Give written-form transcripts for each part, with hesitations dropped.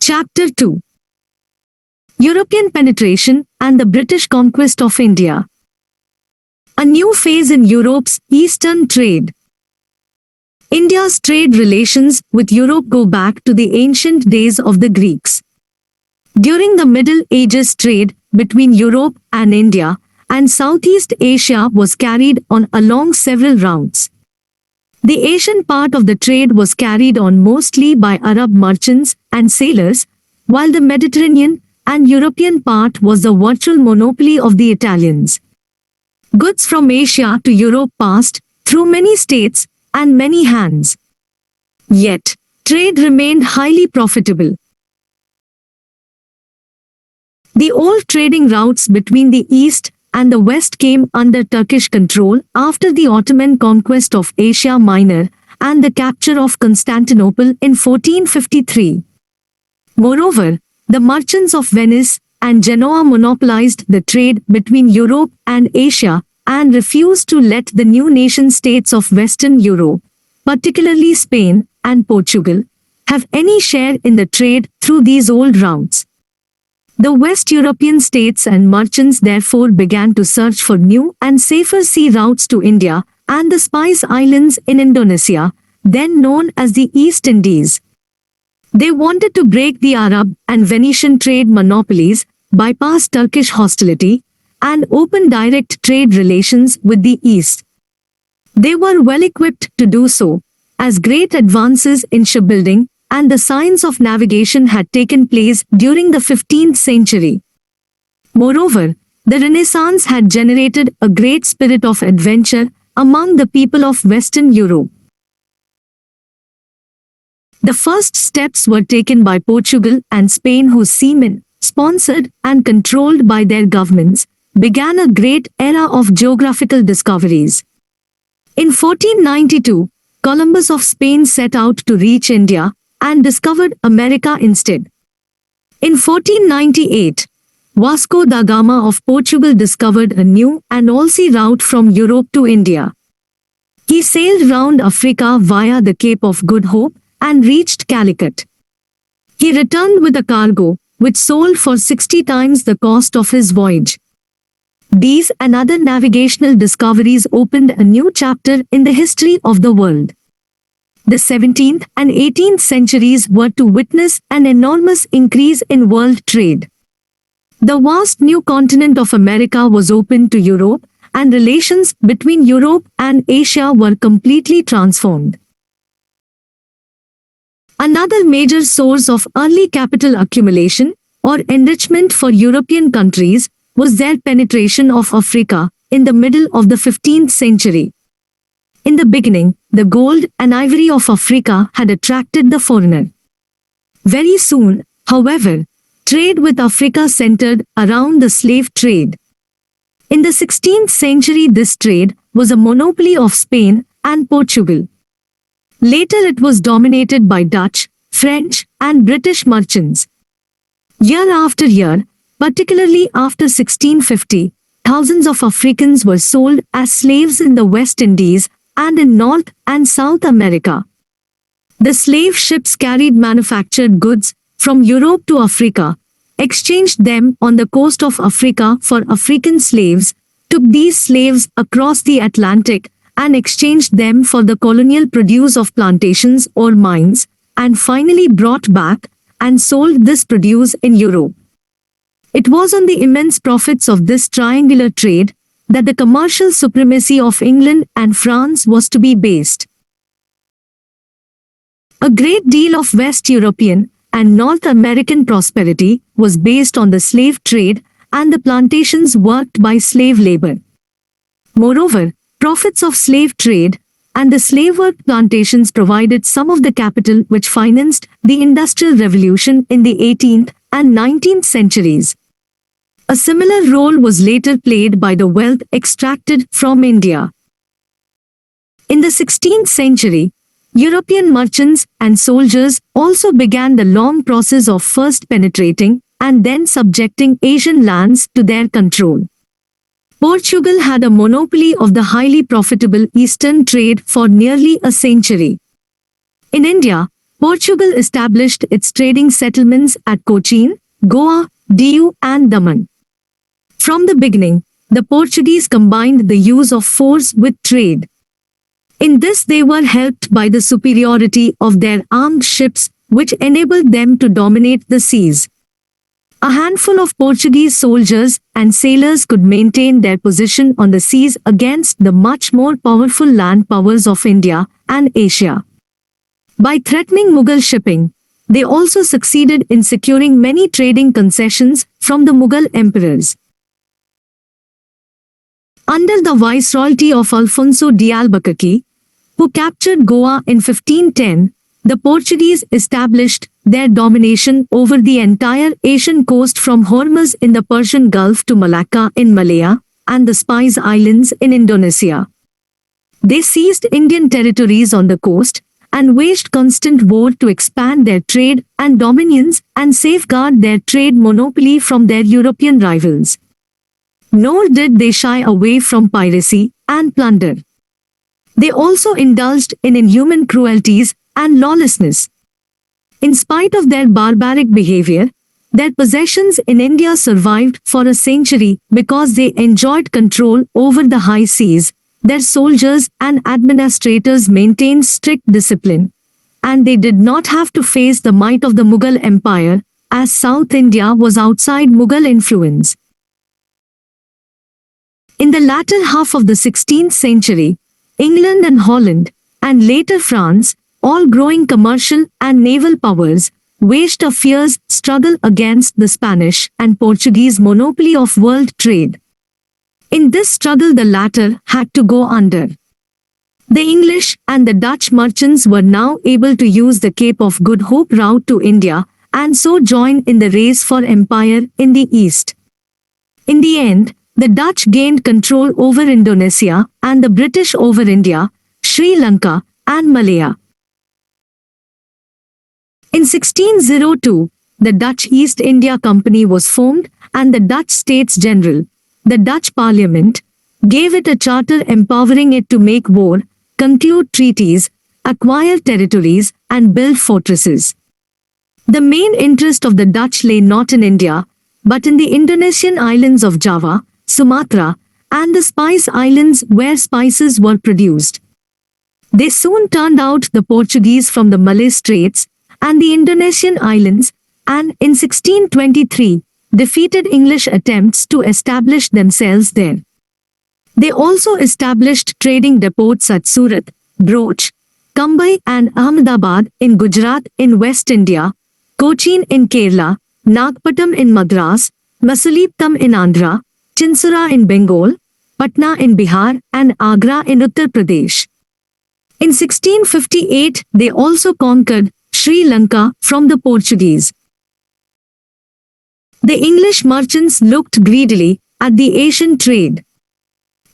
Chapter 2: European Penetration and the British Conquest of India. A new phase in Europe's eastern trade. India's trade relations with Europe go back to the ancient days of the Greeks. During the Middle Ages, trade between Europe and India and Southeast Asia was carried on along several routes. The Asian part of the trade was carried on mostly by Arab merchants and sailors, while the Mediterranean and European part was the virtual monopoly of the Italians. Goods from Asia to Europe passed through many states and many hands. Yet, trade remained highly profitable. The old trading routes between the East and the West came under Turkish control after the Ottoman conquest of Asia Minor and the capture of Constantinople in 1453. Moreover, the merchants of Venice and Genoa monopolized the trade between Europe and Asia and refused to let the new nation-states of Western Europe, particularly Spain and Portugal, have any share in the trade through these old routes. The West European states and merchants therefore began to search for new and safer sea routes to India and the Spice Islands in Indonesia, then known as the East Indies. They wanted to break the Arab and Venetian trade monopolies, bypass Turkish hostility, and open direct trade relations with the East. They were well equipped to do so, as great advances in shipbuilding and the science of navigation had taken place during the 15th century. Moreover, the Renaissance had generated a great spirit of adventure among the people of Western Europe. The first steps were taken by Portugal and Spain, whose seamen, sponsored and controlled by their governments, began a great era of geographical discoveries. In 1492, Columbus of Spain set out to reach India and discovered America instead. In 1498, Vasco da Gama of Portugal discovered a new and all-sea route from Europe to India. He sailed round Africa via the Cape of Good Hope and reached Calicut. He returned with a cargo which sold for 60 times the cost of his voyage. These and other navigational discoveries opened a new chapter in the history of the world. The 17th and 18th centuries were to witness an enormous increase in world trade. The vast new continent of America was opened to Europe, and relations between Europe and Asia were completely transformed. Another major source of early capital accumulation or enrichment for European countries was their penetration of Africa in the middle of the 15th century. In the beginning, the gold and ivory of Africa had attracted the foreigner. Very soon, however, trade with Africa centered around the slave trade. In the 16th century, this trade was a monopoly of Spain and Portugal. Later it was dominated by Dutch, French, and British merchants. Year after year, particularly after 1650, thousands of Africans were sold as slaves in the West Indies and in North and South America. The slave ships carried manufactured goods from Europe to Africa, exchanged them on the coast of Africa for African slaves, took these slaves across the Atlantic and exchanged them for the colonial produce of plantations or mines, and finally brought back and sold this produce in Europe. It was on the immense profits of this triangular trade that the commercial supremacy of England and France was to be based. A great deal of West European and North American prosperity was based on the slave trade and the plantations worked by slave labor. Moreover, profits of slave trade and the slave-worked plantations provided some of the capital which financed the Industrial Revolution in the 18th and 19th centuries. A similar role was later played by the wealth extracted from India. In the 16th century, European merchants and soldiers also began the long process of first penetrating and then subjecting Asian lands to their control. Portugal had a monopoly of the highly profitable Eastern trade for nearly a century. In India, Portugal established its trading settlements at Cochin, Goa, Diu and Daman. From the beginning, the Portuguese combined the use of force with trade. In this they were helped by the superiority of their armed ships, which enabled them to dominate the seas. A handful of Portuguese soldiers and sailors could maintain their position on the seas against the much more powerful land powers of India and Asia. By threatening Mughal shipping, they also succeeded in securing many trading concessions from the Mughal emperors. Under the viceroyalty of Alfonso de Albuquerque, who captured Goa in 1510, the Portuguese established their domination over the entire Asian coast from Hormuz in the Persian Gulf to Malacca in Malaya and the Spice Islands in Indonesia. They seized Indian territories on the coast and waged constant war to expand their trade and dominions and safeguard their trade monopoly from their European rivals. Nor did they shy away from piracy and plunder. They also indulged in inhuman cruelties and lawlessness. In spite of their barbaric behavior, their possessions in India survived for a century because they enjoyed control over the high seas. Their soldiers and administrators maintained strict discipline, and they did not have to face the might of the Mughal Empire, as South India was outside Mughal influence. In the latter half of the 16th century, England and Holland, and later France, all growing commercial and naval powers, waged a fierce struggle against the Spanish and Portuguese monopoly of world trade. In this struggle the latter had to go under. The English and the Dutch merchants were now able to use the Cape of Good Hope route to India and so join in the race for empire in the east. In the end, the Dutch gained control over Indonesia and the British over India, Sri Lanka, and Malaya. In 1602, the Dutch East India Company was formed and the Dutch States General, the Dutch Parliament, gave it a charter empowering it to make war, conclude treaties, acquire territories, and build fortresses. The main interest of the Dutch lay not in India, but in the Indonesian islands of Java, Sumatra, and the Spice Islands where spices were produced. They soon turned out the Portuguese from the Malay Straits and the Indonesian islands, and in 1623, defeated English attempts to establish themselves there. They also established trading depots at Surat, Broach, Mumbai and Ahmedabad in Gujarat in West India, Cochin in Kerala, Nagpattam in Madras, Masulipatam in Andhra, Chinsura in Bengal, Patna in Bihar and Agra in Uttar Pradesh. In 1658, they also conquered Sri Lanka from the Portuguese. The English merchants looked greedily at the Asian trade.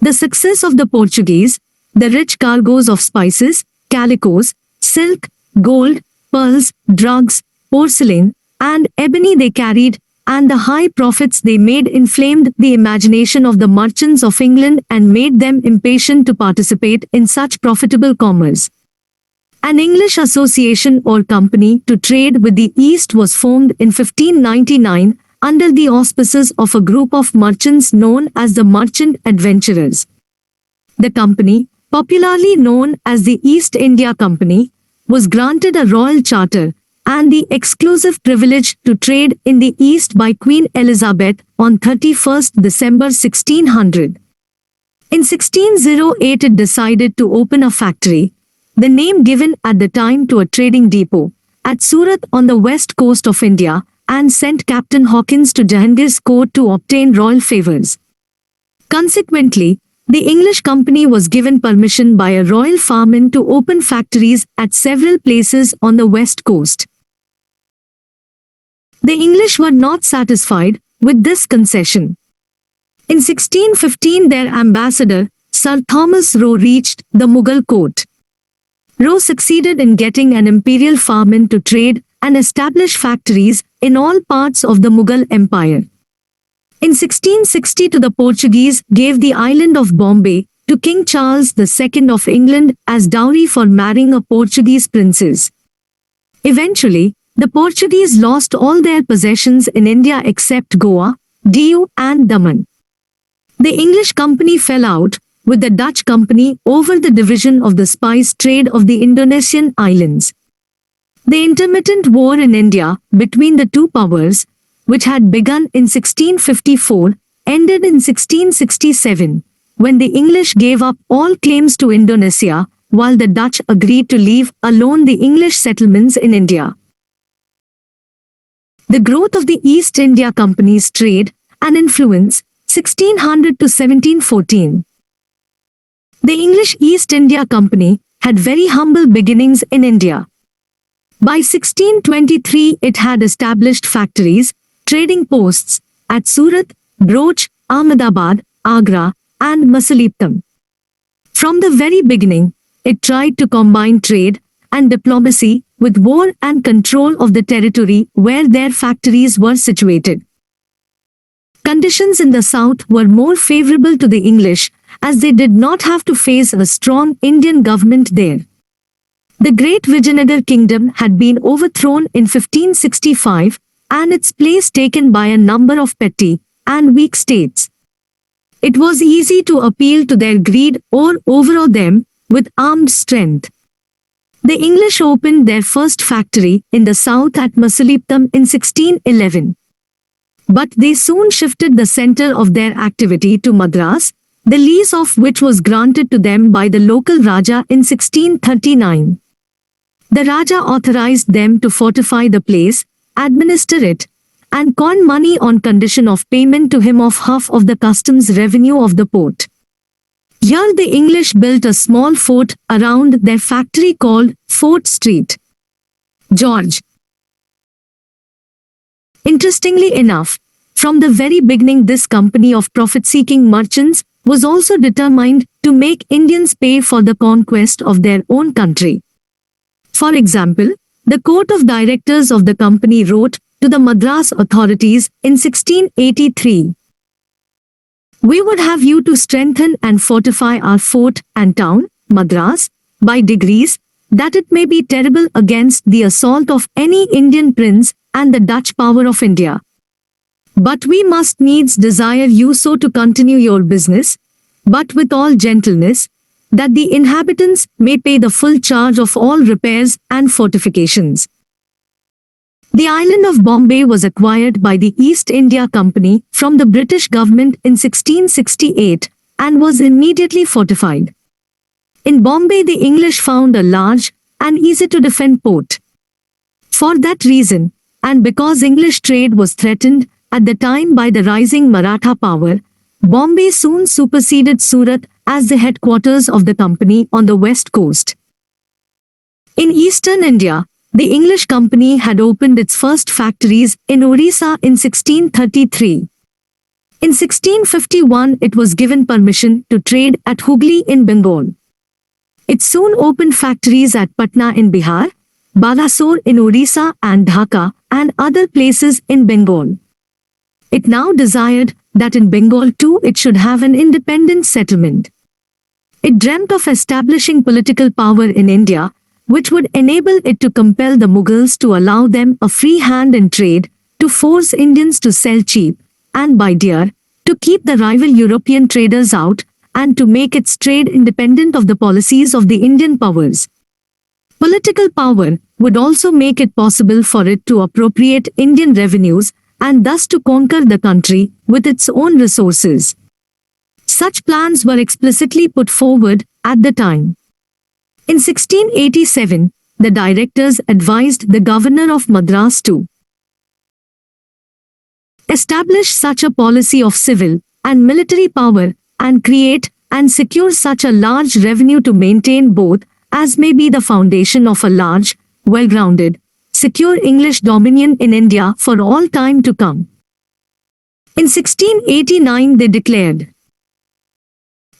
The success of the Portuguese, the rich cargoes of spices, calicos, silk, gold, pearls, drugs, porcelain, and ebony they carried, and the high profits they made inflamed the imagination of the merchants of England and made them impatient to participate in such profitable commerce. An English association or company to trade with the East was formed in 1599 under the auspices of a group of merchants known as the Merchant Adventurers. The company, popularly known as the East India Company, was granted a royal charter and the exclusive privilege to trade in the East by Queen Elizabeth on 31st December 1600. In 1608 it decided to open a factory, the name given at the time to a trading depot, at Surat on the west coast of India, and sent Captain Hawkins to Jahangir's court to obtain royal favours. Consequently, the English company was given permission by a royal farman to open factories at several places on the west coast. The English were not satisfied with this concession. In 1615 their ambassador, Sir Thomas Roe, reached the Mughal court. Roe succeeded in getting an imperial farman to trade and establish factories in all parts of the Mughal Empire. In 1660 the Portuguese gave the island of Bombay to King Charles II of England as dowry for marrying a Portuguese princess. Eventually, the Portuguese lost all their possessions in India except Goa, Diu and Daman. The English company fell out with the Dutch company over the division of the spice trade of the Indonesian islands. The intermittent war in India between the two powers, which had begun in 1654, ended in 1667, when the English gave up all claims to Indonesia, while the Dutch agreed to leave alone the English settlements in India. The growth of the East India Company's trade and influence, 1600 to 1714. The English East India Company had very humble beginnings in India. By 1623 it had established factories, trading posts at Surat, Broch, Ahmedabad, Agra, and Masulipatam. From the very beginning, it tried to combine trade and diplomacy with war and control of the territory where their factories were situated. Conditions in the south were more favorable to the English as they did not have to face a strong Indian government there. The great Vijayanagar kingdom had been overthrown in 1565 and its place taken by a number of petty and weak states. It was easy to appeal to their greed or overawe them with armed strength. The English opened their first factory in the south at Masulipatam in 1611. But they soon shifted the center of their activity to Madras, the lease of which was granted to them by the local Raja in 1639. The Raja authorized them to fortify the place, administer it, and con money on condition of payment to him of half of the customs revenue of the port. Here the English built a small fort around their factory called Fort Street. George. Interestingly enough, from the very beginning this company of profit-seeking merchants was also determined to make Indians pay for the conquest of their own country. For example, the Court of Directors of the company wrote to the Madras authorities in 1683. We would have you to strengthen and fortify our fort and town, Madras, by degrees, that it may be terrible against the assault of any Indian prince and the Dutch power of India. But we must needs desire you so to continue your business, but with all gentleness, that the inhabitants may pay the full charge of all repairs and fortifications. The island of Bombay was acquired by the East India Company from the British government in 1668 and was immediately fortified. In Bombay the English found a large and easy to defend port. For that reason, and because English trade was threatened at the time by the rising Maratha power, Bombay soon superseded Surat as the headquarters of the company on the west coast. In eastern India, the English company had opened its first factories in Orissa in 1633. In 1651 it was given permission to trade at Hooghly in Bengal. It soon opened factories at Patna in Bihar, Balasore in Orissa and Dhaka and other places in Bengal. It now desired that in Bengal too it should have an independent settlement. It dreamt of establishing political power in India, which would enable it to compel the Mughals to allow them a free hand in trade, to force Indians to sell cheap and buy dear, to keep the rival European traders out, and to make its trade independent of the policies of the Indian powers. Political power would also make it possible for it to appropriate Indian revenues and thus to conquer the country with its own resources. Such plans were explicitly put forward at the time. In 1687, the directors advised the governor of Madras to establish such a policy of civil and military power and create and secure such a large revenue to maintain both as may be the foundation of a large, well-grounded, secure English dominion in India for all time to come. In 1689 they declared,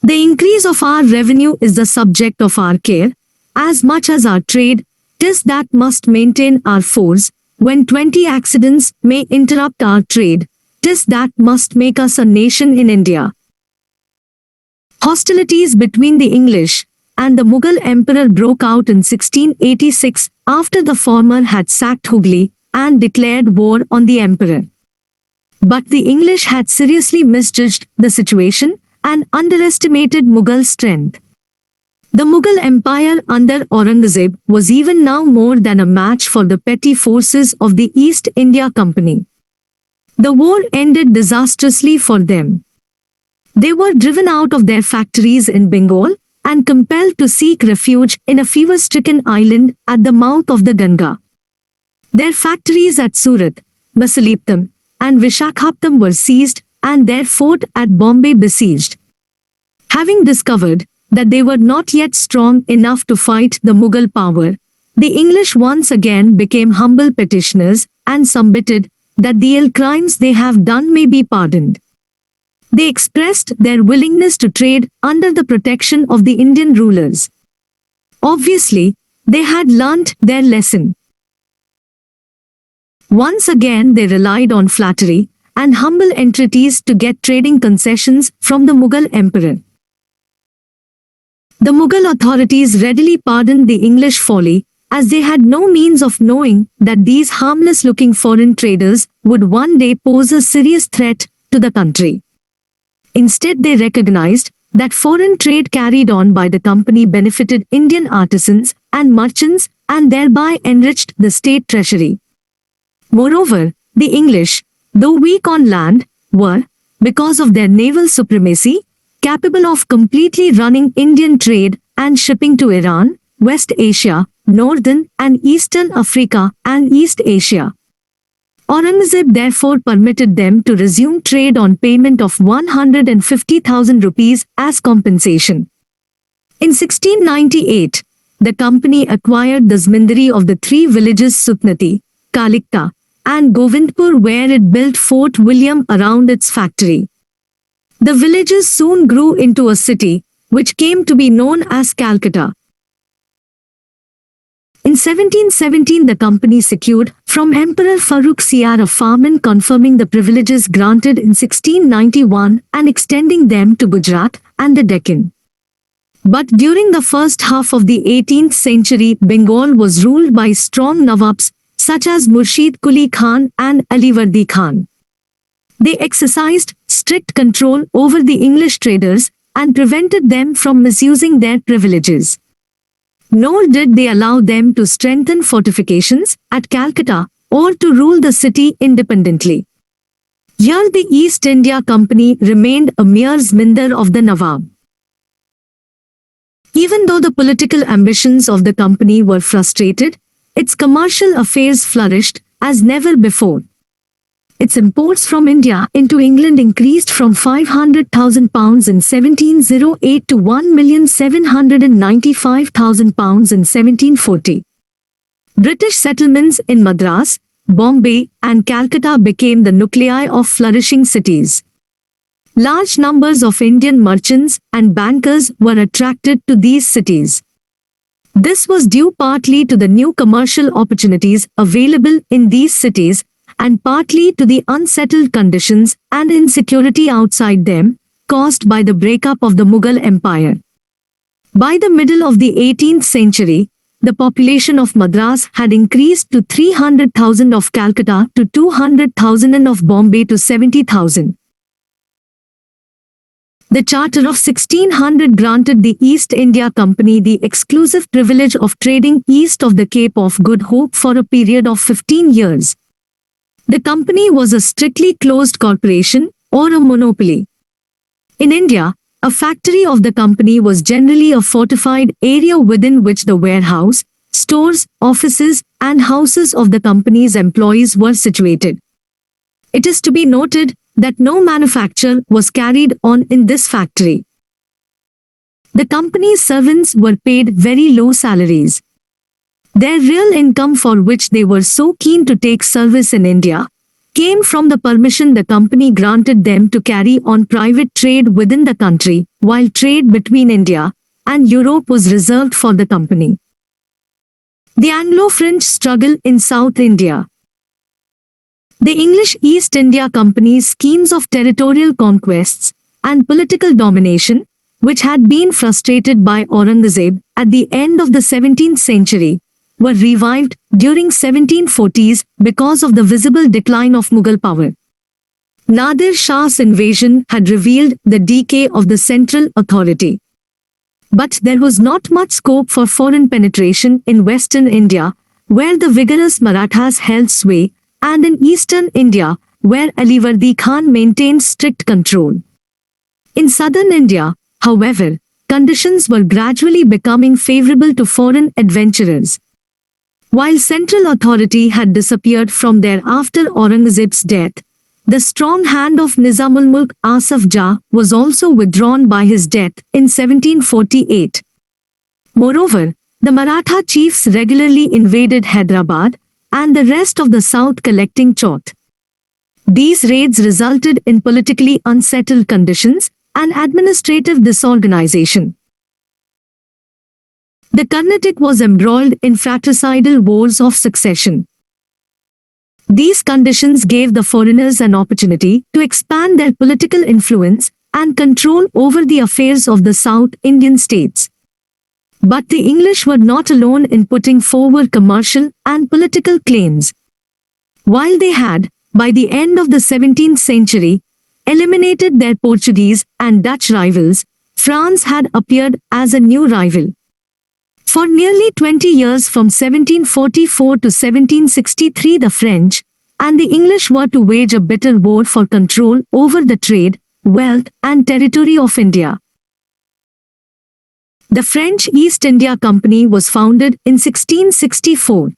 the increase of our revenue is the subject of our care, as much as our trade, 'tis that must maintain our force, when 20 accidents may interrupt our trade, 'tis that must make us a nation in India. Hostilities between the English and the Mughal emperor broke out in 1686 after the former had sacked Hooghly and declared war on the emperor. But the English had seriously misjudged the situation and underestimated Mughal strength. The Mughal Empire under Aurangzeb was even now more than a match for the petty forces of the East India Company. The war ended disastrously for them. They were driven out of their factories in Bengal and compelled to seek refuge in a fever-stricken island at the mouth of the Ganga. Their factories at Surat, Masileptam, and Vishakhapatnam were seized and their fort at Bombay besieged. Having discovered that they were not yet strong enough to fight the Mughal power, the English once again became humble petitioners and submitted that the ill crimes they have done may be pardoned. They expressed their willingness to trade under the protection of the Indian rulers. Obviously, they had learnt their lesson. Once again they relied on flattery and humble entreaties to get trading concessions from the Mughal emperor. The Mughal authorities readily pardoned the English folly, as they had no means of knowing that these harmless-looking foreign traders would one day pose a serious threat to the country. Instead, they recognized that foreign trade carried on by the company benefited Indian artisans and merchants and thereby enriched the state treasury. Moreover, the English, though weak on land, were, because of their naval supremacy, capable of completely running Indian trade and shipping to Iran, West Asia, Northern and Eastern Africa and East Asia. Aurangzeb therefore permitted them to resume trade on payment of 150,000 rupees as compensation. In 1698, the company acquired the Zmindari of the three villages Sutnati, Kalikta, and Govindpur, where it built Fort William around its factory. The villages soon grew into a city, which came to be known as Calcutta. In 1717, the company secured from Emperor Farrukh Siyar a farman confirming the privileges granted in 1691 and extending them to Gujarat and the Deccan. But during the first half of the 18th century, Bengal was ruled by strong Nawabs such as Murshid Quli Khan and Alivardi Khan. They exercised strict control over the English traders and prevented them from misusing their privileges. Nor did they allow them to strengthen fortifications at Calcutta or to rule the city independently. Here the East India Company remained a mere zmindar of the Nawab. Even though the political ambitions of the company were frustrated, its commercial affairs flourished as never before. Its imports from India into England increased from £500,000 in 1708 to £1,795,000 in 1740. British settlements in Madras, Bombay, and Calcutta became the nuclei of flourishing cities. Large numbers of Indian merchants and bankers were attracted to these cities. This was due partly to the new commercial opportunities available in these cities and partly to the unsettled conditions and insecurity outside them, caused by the breakup of the Mughal Empire. By the middle of the 18th century, the population of Madras had increased to 300,000, of Calcutta to 200,000 and of Bombay to 70,000. The Charter of 1600 granted the East India Company the exclusive privilege of trading east of the Cape of Good Hope for a period of 15 years. The company was a strictly closed corporation or a monopoly. In India, a factory of the company was generally a fortified area within which the warehouse, stores, offices, and houses of the company's employees were situated. It is to be noted that no manufacture was carried on in this factory. The company's servants were paid very low salaries. Their real income, for which they were so keen to take service in India, came from the permission the company granted them to carry on private trade within the country, while trade between India and Europe was reserved for the company. The Anglo-French struggle in South India. The English East India Company's schemes of territorial conquests and political domination, which had been frustrated by Aurangzeb at the end of the 17th century, were revived during 1740s because of the visible decline of Mughal power. Nadir Shah's invasion had revealed the decay of the central authority. But there was not much scope for foreign penetration in western India, where the vigorous Marathas held sway, and in eastern India, where Alivardi Khan maintained strict control. In southern India, however, conditions were gradually becoming favorable to foreign adventurers. While central authority had disappeared from there after Aurangzeb's death, the strong hand of Nizamul-Mulk Asaf Jah was also withdrawn by his death in 1748. Moreover, the Maratha chiefs regularly invaded Hyderabad and the rest of the south collecting Chaut. These raids resulted in politically unsettled conditions and administrative disorganization. The Carnatic was embroiled in fratricidal wars of succession. These conditions gave the foreigners an opportunity to expand their political influence and control over the affairs of the South Indian states. But the English were not alone in putting forward commercial and political claims. While they had, by the end of the 17th century, eliminated their Portuguese and Dutch rivals, France had appeared as a new rival. For nearly 20 years from 1744 to 1763 the French and the English were to wage a bitter war for control over the trade, wealth and territory of India. The French East India Company was founded in 1664.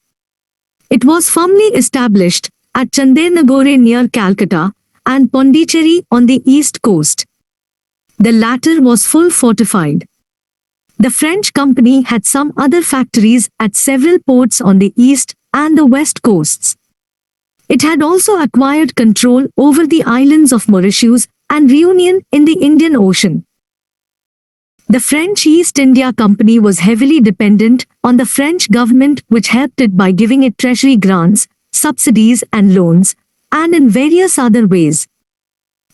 It was firmly established at Chandernagore near Calcutta and Pondicherry on the east coast. The latter was full fortified. The French company had some other factories at several ports on the east and the west coasts. It had also acquired control over the islands of Mauritius and Reunion in the Indian Ocean. The French East India Company was heavily dependent on the French government, which helped it by giving it treasury grants, subsidies and loans, and in various other ways.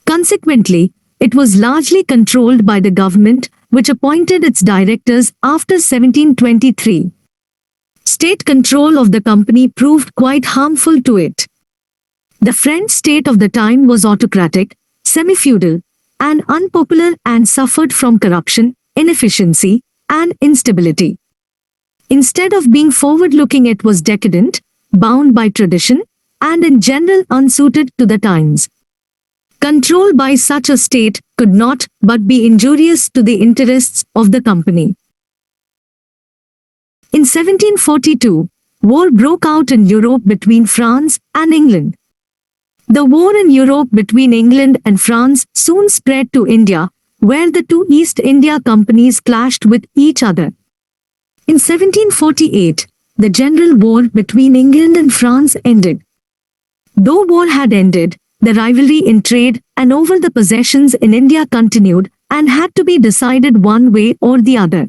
Consequently, it was largely controlled by the government, which appointed its directors after 1723. State control of the company proved quite harmful to it. The French state of the time was autocratic, semi-feudal, and unpopular and suffered from corruption, inefficiency, and instability. Instead of being forward-looking, it was decadent, bound by tradition, and in general unsuited to the times. Control by such a state could not but be injurious to the interests of the company. In 1742, war broke out in Europe between France and England. The war in Europe between England and France soon spread to India, where the two East India companies clashed with each other. In 1748, the general war between England and France ended. Though war had ended, the rivalry in trade and over the possessions in India continued and had to be decided one way or the other.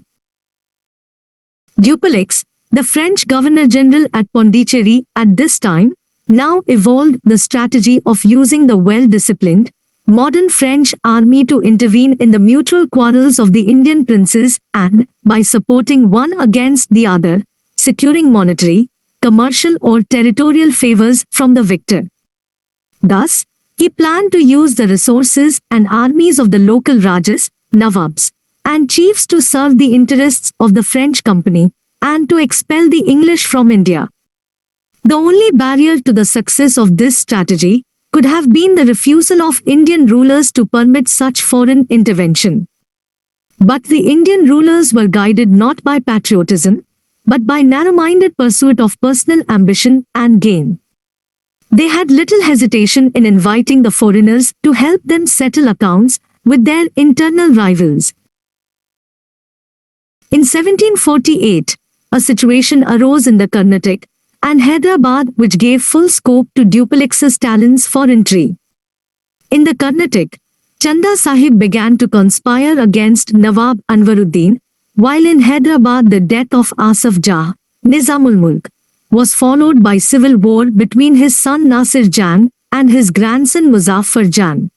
Dupleix, the French Governor-General at Pondicherry at this time, now evolved the strategy of using the well-disciplined, modern French army to intervene in the mutual quarrels of the Indian princes and, by supporting one against the other, securing monetary, commercial or territorial favors from the victor. Thus, he planned to use the resources and armies of the local Rajas, Nawabs, and chiefs to serve the interests of the French company and to expel the English from India. The only barrier to the success of this strategy could have been the refusal of Indian rulers to permit such foreign intervention. But the Indian rulers were guided not by patriotism, but by narrow-minded pursuit of personal ambition and gain. They had little hesitation in inviting the foreigners to help them settle accounts with their internal rivals. In 1748, a situation arose in the Carnatic and Hyderabad which gave full scope to Dupleix's talents for intrigue. In the Carnatic, Chanda Sahib began to conspire against Nawab Anwaruddin, while in Hyderabad the death of Asaf Jah, Nizamul-Mulk, was followed by civil war between his son Nasir Jan and his grandson Muzaffar Jan.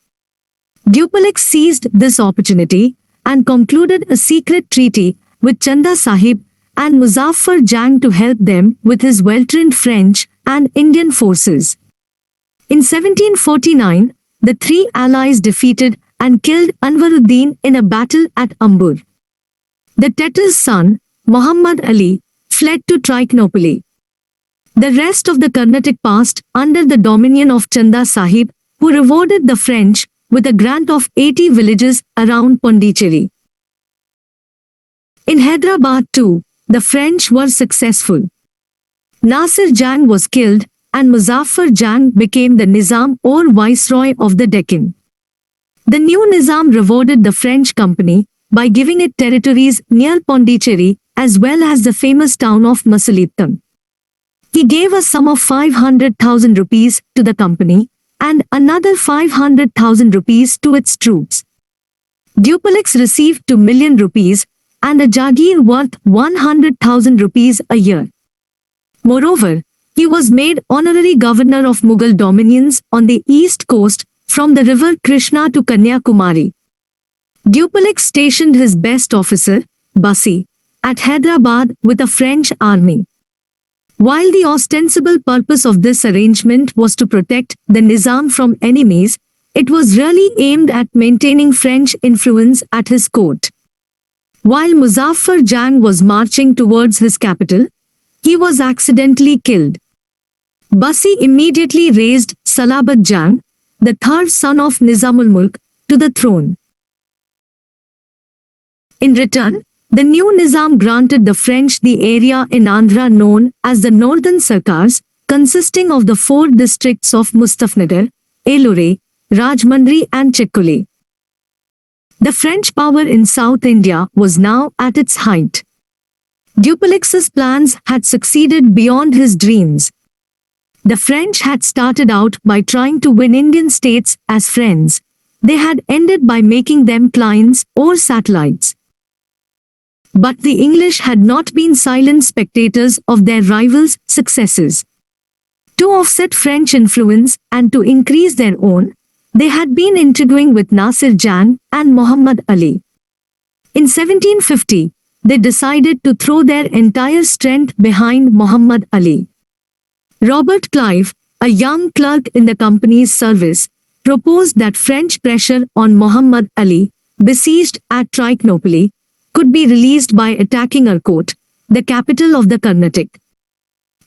Dupleix seized this opportunity and concluded a secret treaty with Chanda Sahib and Muzaffar Jang to help them with his well-trained French and Indian forces. In 1749, the three allies defeated and killed Anwaruddin in a battle at Ambur. The Tatar's son, Muhammad Ali, fled to Trichinopoli. The rest of the Carnatic passed under the dominion of Chanda Sahib, who rewarded the French with a grant of 80 villages around Pondicherry. In Hyderabad too, the French were successful. Nasir Jang was killed, and Muzaffar Jang became the Nizam or Viceroy of the Deccan. The new Nizam rewarded the French company by giving it territories near Pondicherry as well as the famous town of Masulitam. He gave a sum of 500,000 rupees to the company and another 500,000 rupees to its troops. Dupleix received 2 million rupees and a jagir worth 100,000 rupees a year. Moreover, he was made honorary governor of Mughal dominions on the east coast from the river Krishna to Kanyakumari. Dupleix stationed his best officer, Bassi, at Hyderabad with a French army. While the ostensible purpose of this arrangement was to protect the Nizam from enemies, it was really aimed at maintaining French influence at his court. While Muzaffar Jang was marching towards his capital, he was accidentally killed. Bassi immediately raised Salabat Jang, the third son of Nizamul Mulk, to the throne. In return, the new Nizam granted the French the area in Andhra known as the Northern Sarkars, consisting of the 4 districts of Muzaffarnagar, Elore, Rajmundry and Chikkoli. The French power in South India was now at its height. Dupleix's plans had succeeded beyond his dreams. The French had started out by trying to win Indian states as friends. They had ended by making them clients or satellites. But the English had not been silent spectators of their rivals' successes. To offset French influence and to increase their own, they had been intriguing with Nasir Jang and Muhammad Ali. In 1750, they decided to throw their entire strength behind Muhammad Ali. Robert Clive, a young clerk in the company's service, proposed that French pressure on Muhammad Ali, besieged at Trichinopoli, could be released by attacking Arcot, the capital of the Carnatic.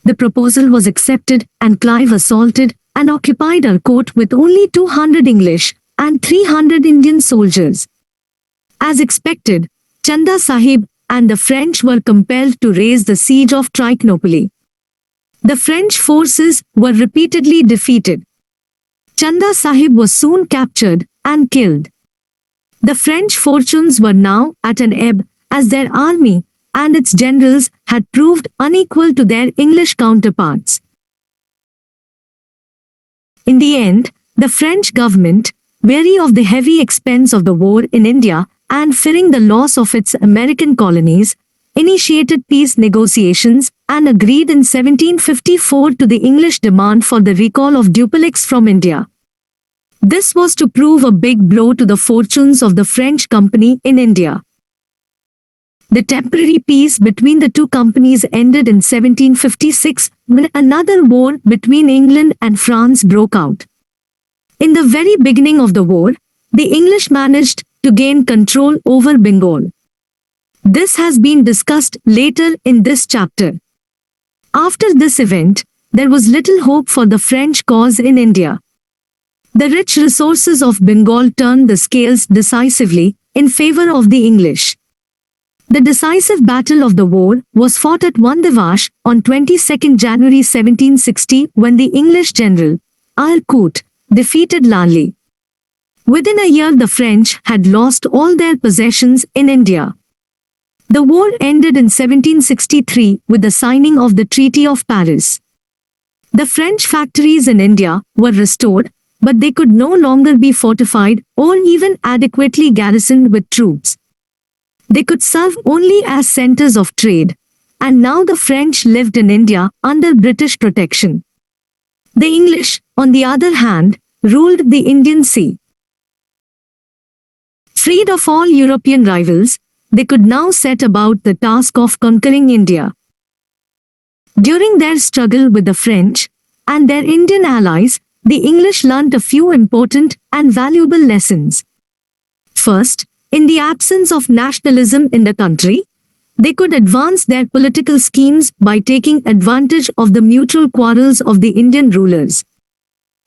The proposal was accepted and Clive assaulted and occupied Arcot with only 200 English and 300 Indian soldiers. As expected, Chanda Sahib and the French were compelled to raise the siege of Trichinopoli. The French forces were repeatedly defeated. Chanda Sahib was soon captured and killed. The French fortunes were now at an ebb as their army and its generals had proved unequal to their English counterparts. In the end, the French government, weary of the heavy expense of the war in India and fearing the loss of its American colonies, initiated peace negotiations and agreed in 1754 to the English demand for the recall of Dupleix from India. This was to prove a big blow to the fortunes of the French company in India. The temporary peace between the two companies ended in 1756 when another war between England and France broke out. In the very beginning of the war, the English managed to gain control over Bengal. This has been discussed later in this chapter. After this event, there was little hope for the French cause in India. The rich resources of Bengal turned the scales decisively in favor of the English. The decisive battle of the war was fought at Vandevash on 22 January 1760 when the English general, Arcot, defeated Lanley. Within a year the French had lost all their possessions in India. The war ended in 1763 with the signing of the Treaty of Paris. The French factories in India were restored, but they could no longer be fortified or even adequately garrisoned with troops. They could serve only as centers of trade, and now the French lived in India under British protection. The English, on the other hand, ruled the Indian Sea. Freed of all European rivals, they could now set about the task of conquering India. During their struggle with the French and their Indian allies, the English learnt a few important and valuable lessons. First, in the absence of nationalism in the country, they could advance their political schemes by taking advantage of the mutual quarrels of the Indian rulers.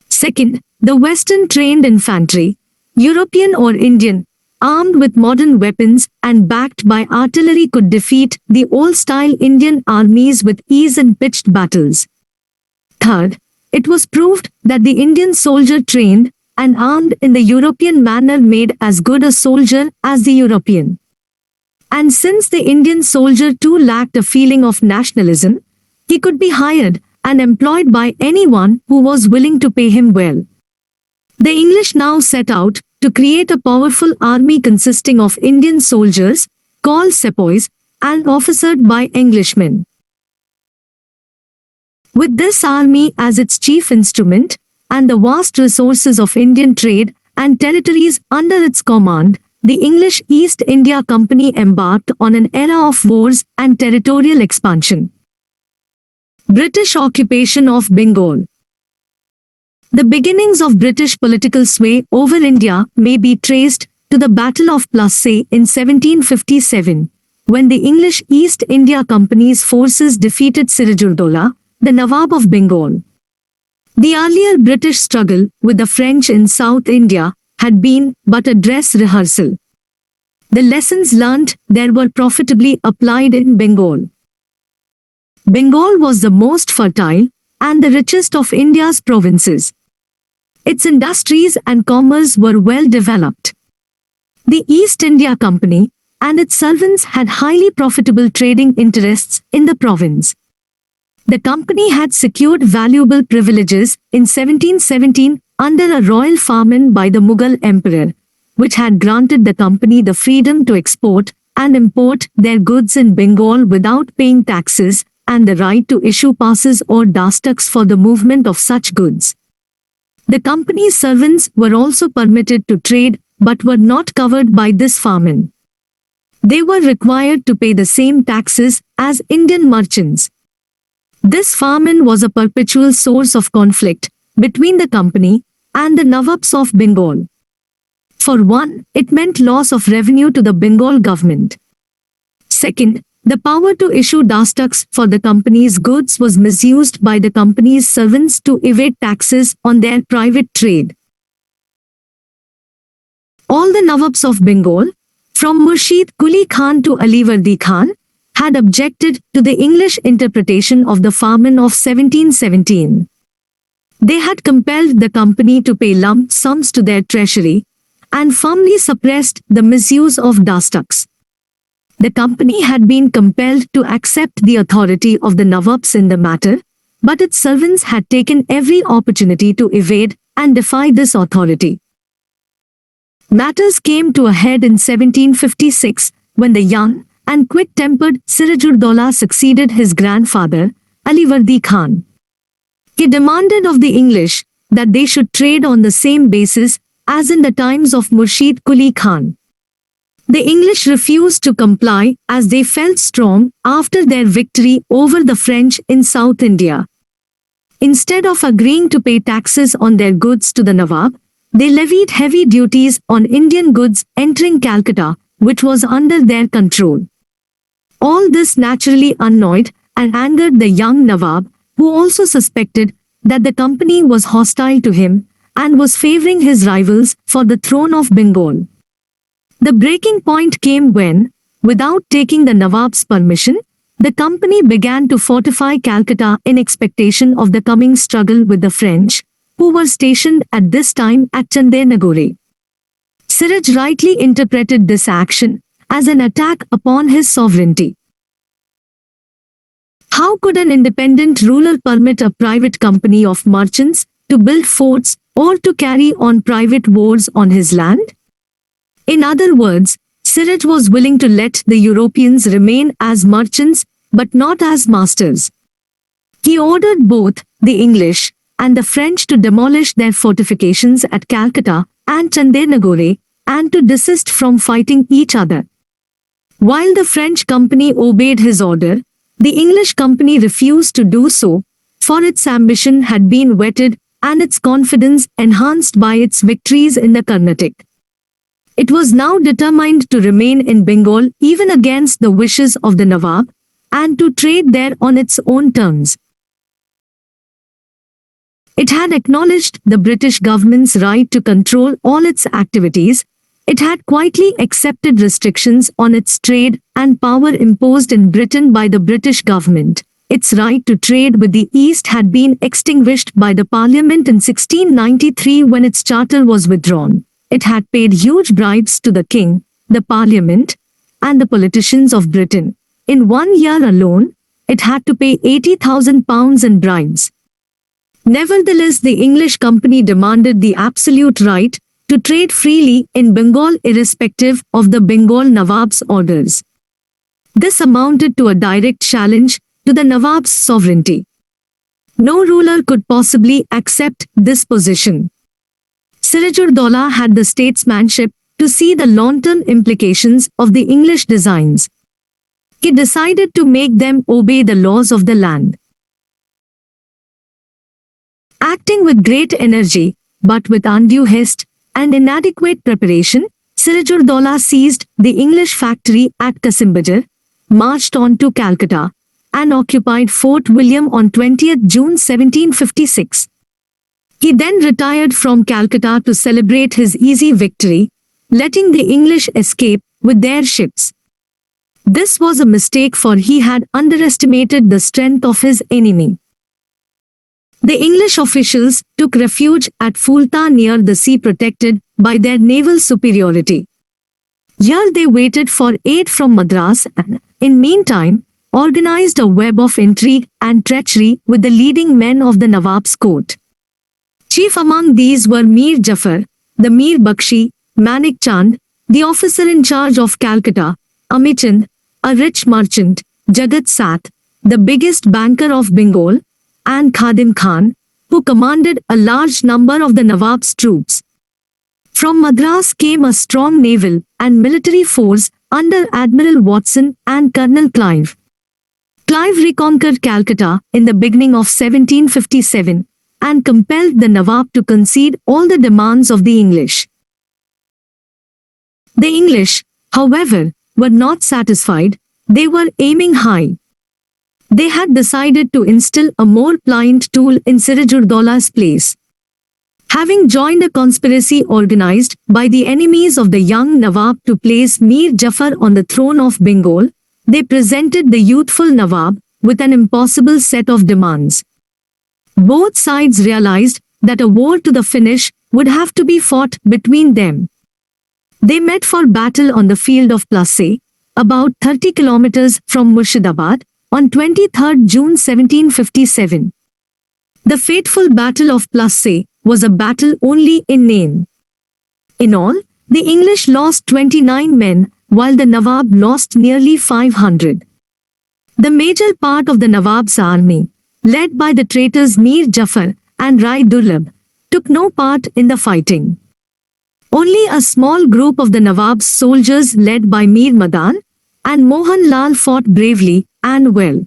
Second, the Western trained infantry, European or Indian, armed with modern weapons and backed by artillery could defeat the old-style Indian armies with ease in pitched battles. Third, it was proved that the Indian soldier trained and armed in the European manner made as good a soldier as the European. And since the Indian soldier too lacked a feeling of nationalism, he could be hired and employed by anyone who was willing to pay him well. The English now set out to create a powerful army consisting of Indian soldiers, called sepoys, and officered by Englishmen. With this army as its chief instrument, and the vast resources of Indian trade and territories under its command, the English East India Company embarked on an era of wars and territorial expansion. British occupation of Bengal. The beginnings of British political sway over India may be traced to the Battle of Plassey in 1757, when the English East India Company's forces defeated Sirajudaulah, the Nawab of Bengal. The earlier British struggle with the French in South India had been but a dress rehearsal. The lessons learnt there were profitably applied in Bengal. Bengal was the most fertile and the richest of India's provinces. Its industries and commerce were well developed. The East India Company and its servants had highly profitable trading interests in the province. The company had secured valuable privileges in 1717 under a royal famine by the Mughal emperor, which had granted the company the freedom to export and import their goods in Bengal without paying taxes and the right to issue passes or dastaks for the movement of such goods. The company's servants were also permitted to trade but were not covered by this famine. They were required to pay the same taxes as Indian merchants. This famine was a perpetual source of conflict between the company and the Nawabs of Bengal. For one, it meant loss of revenue to the Bengal government. Second, the power to issue dastaks for the company's goods was misused by the company's servants to evade taxes on their private trade. All the Nawabs of Bengal, from Murshid Quli Khan to Alivardi Khan, had objected to the English interpretation of the famine of 1717. They had compelled the company to pay lump sums to their treasury and firmly suppressed the misuse of dastaks. The company had been compelled to accept the authority of the Nawabs in the matter, but its servants had taken every opportunity to evade and defy this authority. Matters came to a head in 1756 when the young and quick-tempered Sirajudaulah succeeded his grandfather, Alivardi Khan. He demanded of the English that they should trade on the same basis as in the times of Murshid Quli Khan. The English refused to comply as they felt strong after their victory over the French in South India. Instead of agreeing to pay taxes on their goods to the Nawab, they levied heavy duties on Indian goods entering Calcutta, which was under their control. All this naturally annoyed and angered the young Nawab, who also suspected that the company was hostile to him and was favoring his rivals for the throne of Bengal. The breaking point came when, without taking the Nawab's permission, the company began to fortify Calcutta in expectation of the coming struggle with the French, who were stationed at this time at Chandenagore. Siraj rightly interpreted this action as an attack upon his sovereignty. How could an independent ruler permit a private company of merchants to build forts or to carry on private wars on his land? In other words, Siraj was willing to let the Europeans remain as merchants but not as masters. He ordered both the English and the French to demolish their fortifications at Calcutta and Chandenagore and to desist from fighting each other. While the French company obeyed his order, the English company refused to do so, for its ambition had been whetted and its confidence enhanced by its victories in the Carnatic. It was now determined to remain in Bengal even against the wishes of the Nawab, and to trade there on its own terms. It had acknowledged the British government's right to control all its activities. It had quietly accepted restrictions on its trade and power imposed in Britain by the British government. Its right to trade with the East had been extinguished by the Parliament in 1693 when its charter was withdrawn. It had paid huge bribes to the King, the Parliament, and the politicians of Britain. In 1 year alone, it had to pay £80,000 in bribes. Nevertheless, the English company demanded the absolute right to trade freely in Bengal irrespective of the Bengal Nawab's orders. This amounted to a direct challenge to the Nawab's sovereignty. No ruler could possibly accept this position. Sirajud-Daulah had the statesmanship to see the long-term implications of the English designs. He decided to make them obey the laws of the land. Acting with great energy, but with undue haste and inadequate preparation, Sirajud-Daulah seized the English factory at Kasimbajar, marched on to Calcutta, and occupied Fort William on 20th June 1756. He then retired from Calcutta to celebrate his easy victory, letting the English escape with their ships. This was a mistake, for he had underestimated the strength of his enemy. The English officials took refuge at Fulta near the sea, protected by their naval superiority. Here they waited for aid from Madras and, in meantime, organized a web of intrigue and treachery with the leading men of the Nawab's court. Chief among these were Mir Jafar, the Mir Bakshi, Manik Chand, the officer in charge of Calcutta, Amit Chand, a rich merchant, Jagat Sath, the biggest banker of Bengal, and Khadim Khan, who commanded a large number of the Nawab's troops. From Madras came a strong naval and military force under Admiral Watson and Colonel Clive. Clive reconquered Calcutta in the beginning of 1757 and compelled the Nawab to concede all the demands of the English. The English, however, were not satisfied. They were aiming high. They had decided to instill a more pliant tool in Sirajud-Daulah's place. Having joined a conspiracy organized by the enemies of the young Nawab to place Mir Jafar on the throne of Bengal, they presented the youthful Nawab with an impossible set of demands. Both sides realized that a war to the finish would have to be fought between them. They met for battle on the field of Plassey, about 30 kilometers from Murshidabad, on 23rd June 1757. The fateful Battle of Plassey was a battle only in name. In all, the English lost 29 men, while the Nawab lost nearly 500. The major part of the Nawab's army, led by the traitors Mir Jafar and Rai Durlab, took no part in the fighting. Only a small group of the Nawab's soldiers led by Mir Madan and Mohan Lal fought bravely and well.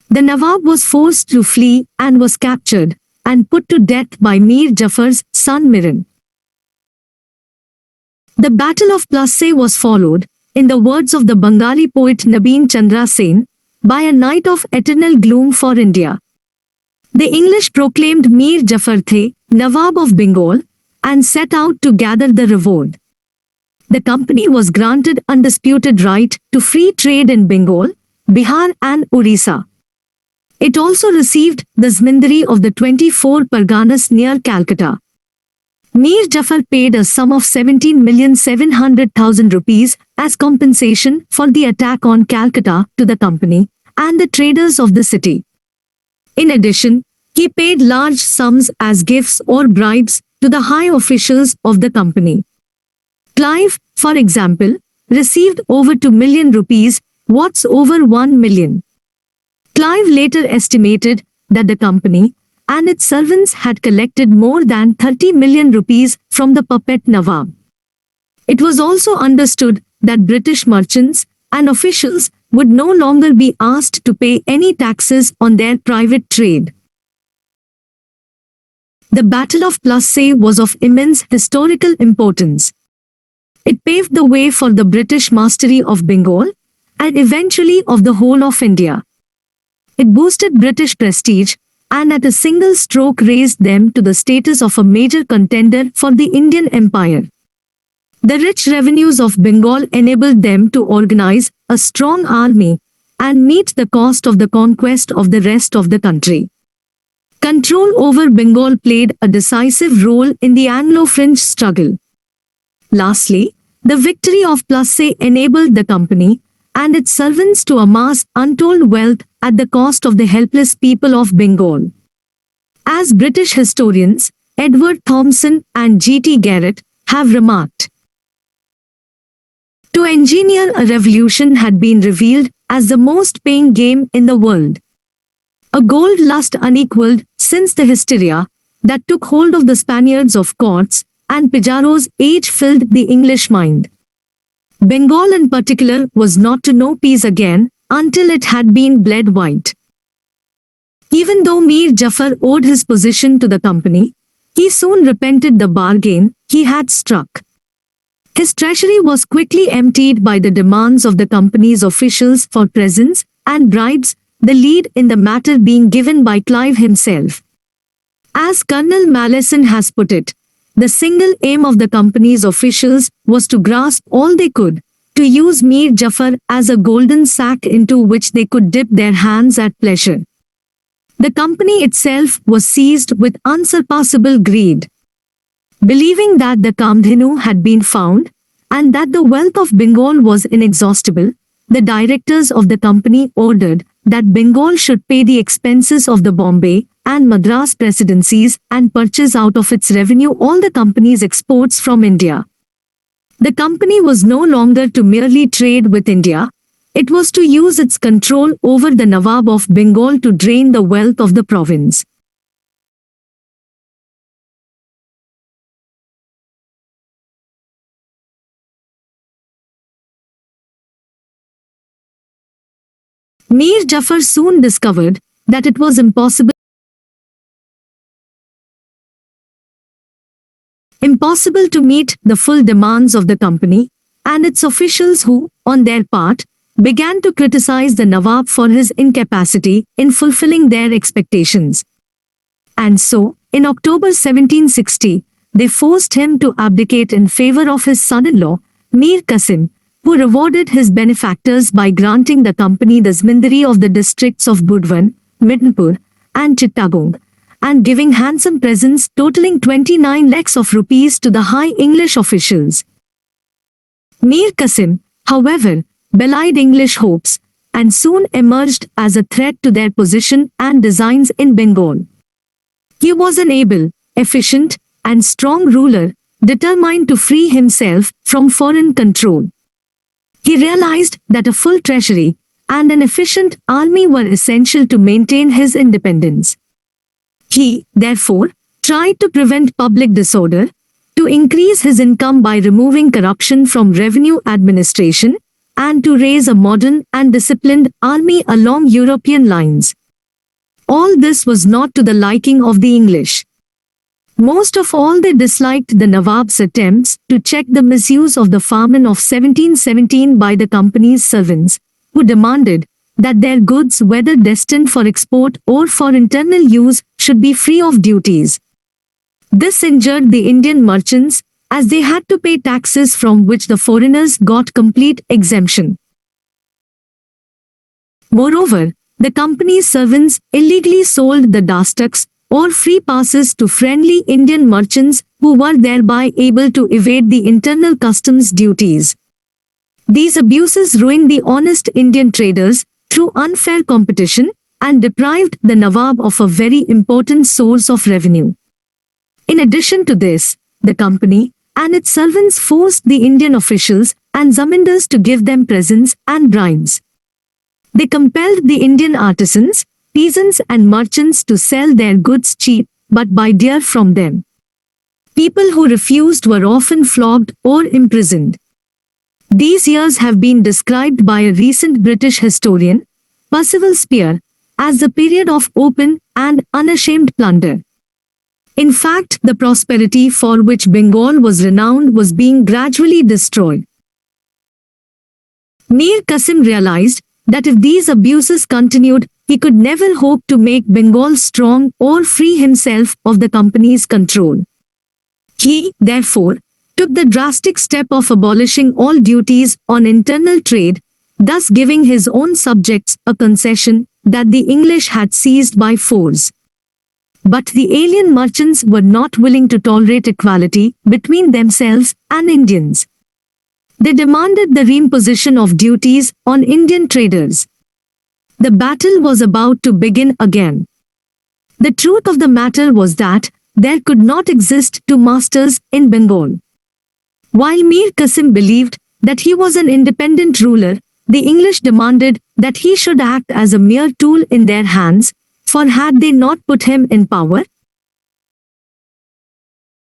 The Nawab was forced to flee and was captured and put to death by Mir Jafar's son Miran. The Battle of Plassey was followed, in the words of the Bengali poet Nabin Chandra Sen, by a night of eternal gloom for India. The English proclaimed Mir Jafar the Nawab of Bengal and set out to gather the reward. The company was granted undisputed right to free trade in Bengal, Bihar and Orissa. It also received the Zmindari of the 24 Parganas near Calcutta. Mir Jafar paid a sum of 17,700,000 rupees as compensation for the attack on Calcutta to the company and the traders of the city. In addition, he paid large sums as gifts or bribes to the high officials of the company. Clive, for example, received over 2 million rupees, what's over 1 million. Clive later estimated that the company and its servants had collected more than 30 million rupees from the puppet Nawab. It was also understood that British merchants and officials would no longer be asked to pay any taxes on their private trade. The Battle of Plassey was of immense historical importance. It paved the way for the British mastery of Bengal and eventually of the whole of India. It boosted British prestige and at a single stroke raised them to the status of a major contender for the Indian Empire. The rich revenues of Bengal enabled them to organize a strong army and meet the cost of the conquest of the rest of the country. Control over Bengal played a decisive role in the Anglo-French struggle. Lastly, the victory of Plassey enabled the company and its servants to amass untold wealth at the cost of the helpless people of Bengal. As British historians Edward Thompson and G.T. Garrett have remarked, to engineer a revolution had been revealed as the most paying game in the world. A gold lust unequaled since the hysteria that took hold of the Spaniards of courts and Pizarro's age filled the English mind. Bengal in particular was not to know peace again until it had been bled white. Even though Mir Jafar owed his position to the company, he soon repented the bargain he had struck. His treasury was quickly emptied by the demands of the company's officials for presents and bribes, the lead in the matter being given by Clive himself. As Colonel Malleson has put it, the single aim of the company's officials was to grasp all they could, to use Mir Jafar as a golden sack into which they could dip their hands at pleasure. The company itself was seized with unsurpassable greed. Believing that the Kamdhenu had been found, and that the wealth of Bengal was inexhaustible, the directors of the company ordered that Bengal should pay the expenses of the Bombay and Madras presidencies and purchase out of its revenue all the company's exports from India. The company was no longer to merely trade with India, it was to use its control over the Nawab of Bengal to drain the wealth of the province. Mir Jafar soon discovered that it was impossible to meet the full demands of the company, and its officials who, on their part, began to criticize the Nawab for his incapacity in fulfilling their expectations. And so, in October 1760, they forced him to abdicate in favor of his son-in-law, Mir Qasim, who rewarded his benefactors by granting the company the Zamindari of the districts of Budwan, Midnapur, and Chittagong, and giving handsome presents totaling 29 lakhs of rupees to the high English officials. Mir Qasim, however, belied English hopes, and soon emerged as a threat to their position and designs in Bengal. He was an able, efficient, and strong ruler, determined to free himself from foreign control. He realized that a full treasury and an efficient army were essential to maintain his independence. He, therefore, tried to prevent public disorder, to increase his income by removing corruption from revenue administration, and to raise a modern and disciplined army along European lines. All this was not to the liking of the English. Most of all they disliked the Nawab's attempts to check the misuse of the Farman of 1717 by the company's servants, who demanded that their goods, whether destined for export or for internal use, should be free of duties. This injured the Indian merchants, as they had to pay taxes from which the foreigners got complete exemption. Moreover, the company's servants illegally sold the dastaks or free passes to friendly Indian merchants who were thereby able to evade the internal customs duties. These abuses ruined the honest Indian traders through unfair competition and deprived the Nawab of a very important source of revenue. In addition to this, the company and its servants forced the Indian officials and zamindars to give them presents and bribes. They compelled the Indian artisans, peasants and merchants to sell their goods cheap but by dear from them. People who refused were often flogged or imprisoned. These years have been described by a recent British historian, Percival Spear, as the period of open and unashamed plunder. In fact, the prosperity for which Bengal was renowned was being gradually destroyed. Mir Qasim realized that if these abuses continued, he could never hope to make Bengal strong or free himself of the company's control. He, therefore, took the drastic step of abolishing all duties on internal trade, thus giving his own subjects a concession that the English had seized by force. But the alien merchants were not willing to tolerate equality between themselves and Indians. They demanded the reimposition of duties on Indian traders. The battle was about to begin again. The truth of the matter was that there could not exist two masters in Bengal. While Mir Qasim believed that he was an independent ruler, the English demanded that he should act as a mere tool in their hands, for had they not put him in power?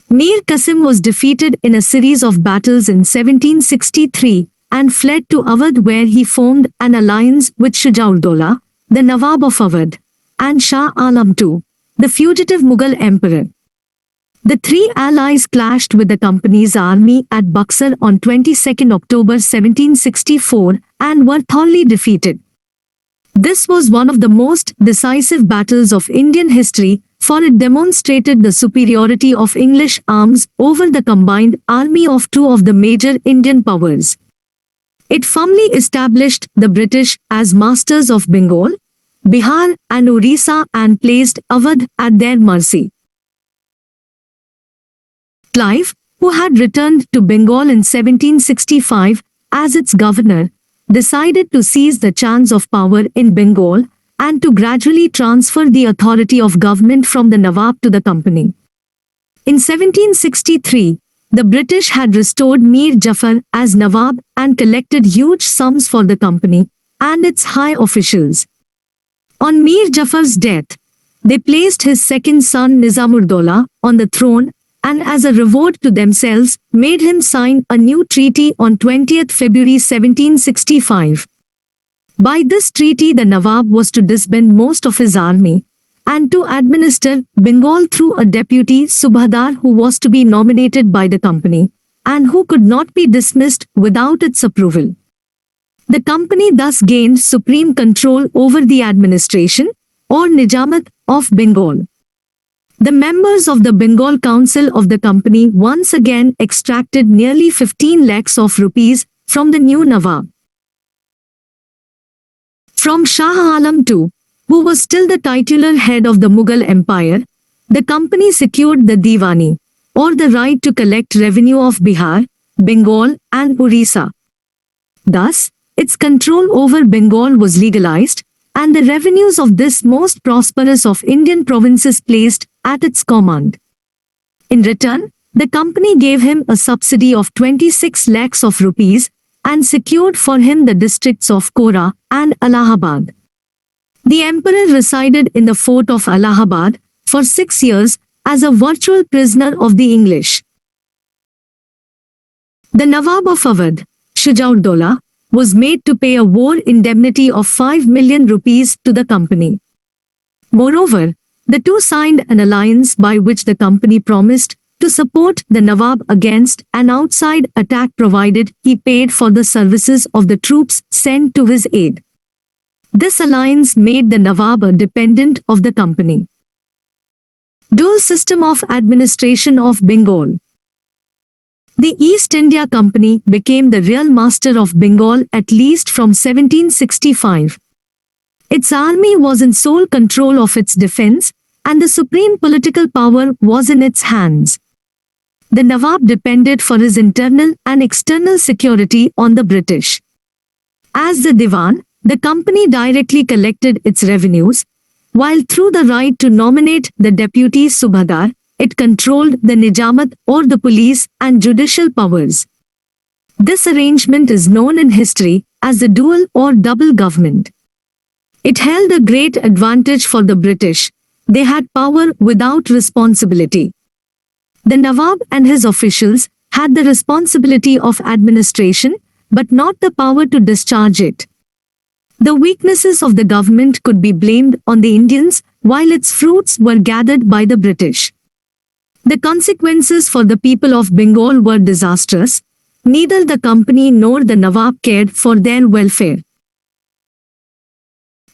Mir Qasim was defeated in a series of battles in 1763 and fled to Awadh, where he formed an alliance with Shuja-ud-Dawla, the Nawab of Awadh, and Shah Alam II, the fugitive Mughal emperor. The three allies clashed with the company's army at Buxar on 22 October 1764 and were thoroughly defeated. This was one of the most decisive battles of Indian history, for it demonstrated the superiority of English arms over the combined army of two of the major Indian powers. It firmly established the British as masters of Bengal, Bihar and Orissa and placed Awadh at their mercy. Clive, who had returned to Bengal in 1765 as its governor, decided to seize the chance of power in Bengal and to gradually transfer the authority of government from the Nawab to the company. In 1763, the British had restored Mir Jafar as Nawab and collected huge sums for the company and its high officials. On Mir Jafar's death, they placed his second son Nizam-ud-Dawla on the throne and as a reward to themselves made him sign a new treaty on 20th February 1765. By this treaty, the Nawab was to disband most of his army and to administer Bengal through a deputy Subhadar who was to be nominated by the company and who could not be dismissed without its approval. The company thus gained supreme control over the administration, or Nijamat, of Bengal. The members of the Bengal Council of the company once again extracted nearly 15 lakhs of rupees from the new Nawab. From Shah Alam II, who was still the titular head of the Mughal Empire, the company secured the Diwani, or the right to collect revenue of Bihar, Bengal and Orissa. Thus, its control over Bengal was legalized, and the revenues of this most prosperous of Indian provinces placed at its command. In return, the company gave him a subsidy of 26 lakhs of rupees and secured for him the districts of Kora and Allahabad. The emperor resided in the fort of Allahabad for 6 years as a virtual prisoner of the English. The Nawab of Awadh, Shuja-ud-Dawla, was made to pay a war indemnity of 5 million rupees to the company. Moreover, the two signed an alliance by which the company promised to support the Nawab against an outside attack provided he paid for the services of the troops sent to his aid. This alliance made the Nawab a dependent of the company. Dual system of administration of Bengal. The East India Company became the real master of Bengal at least from 1765. Its army was in sole control of its defense, and the supreme political power was in its hands. The Nawab depended for his internal and external security on the British. As the Diwan, the company directly collected its revenues, while through the right to nominate the deputy Subhadar, it controlled the Nijamat or the police and judicial powers. This arrangement is known in history as the dual or double government. It held a great advantage for the British. They had power without responsibility. The Nawab and his officials had the responsibility of administration, but not the power to discharge it. The weaknesses of the government could be blamed on the Indians, while its fruits were gathered by the British. The consequences for the people of Bengal were disastrous. Neither the company nor the Nawab cared for their welfare.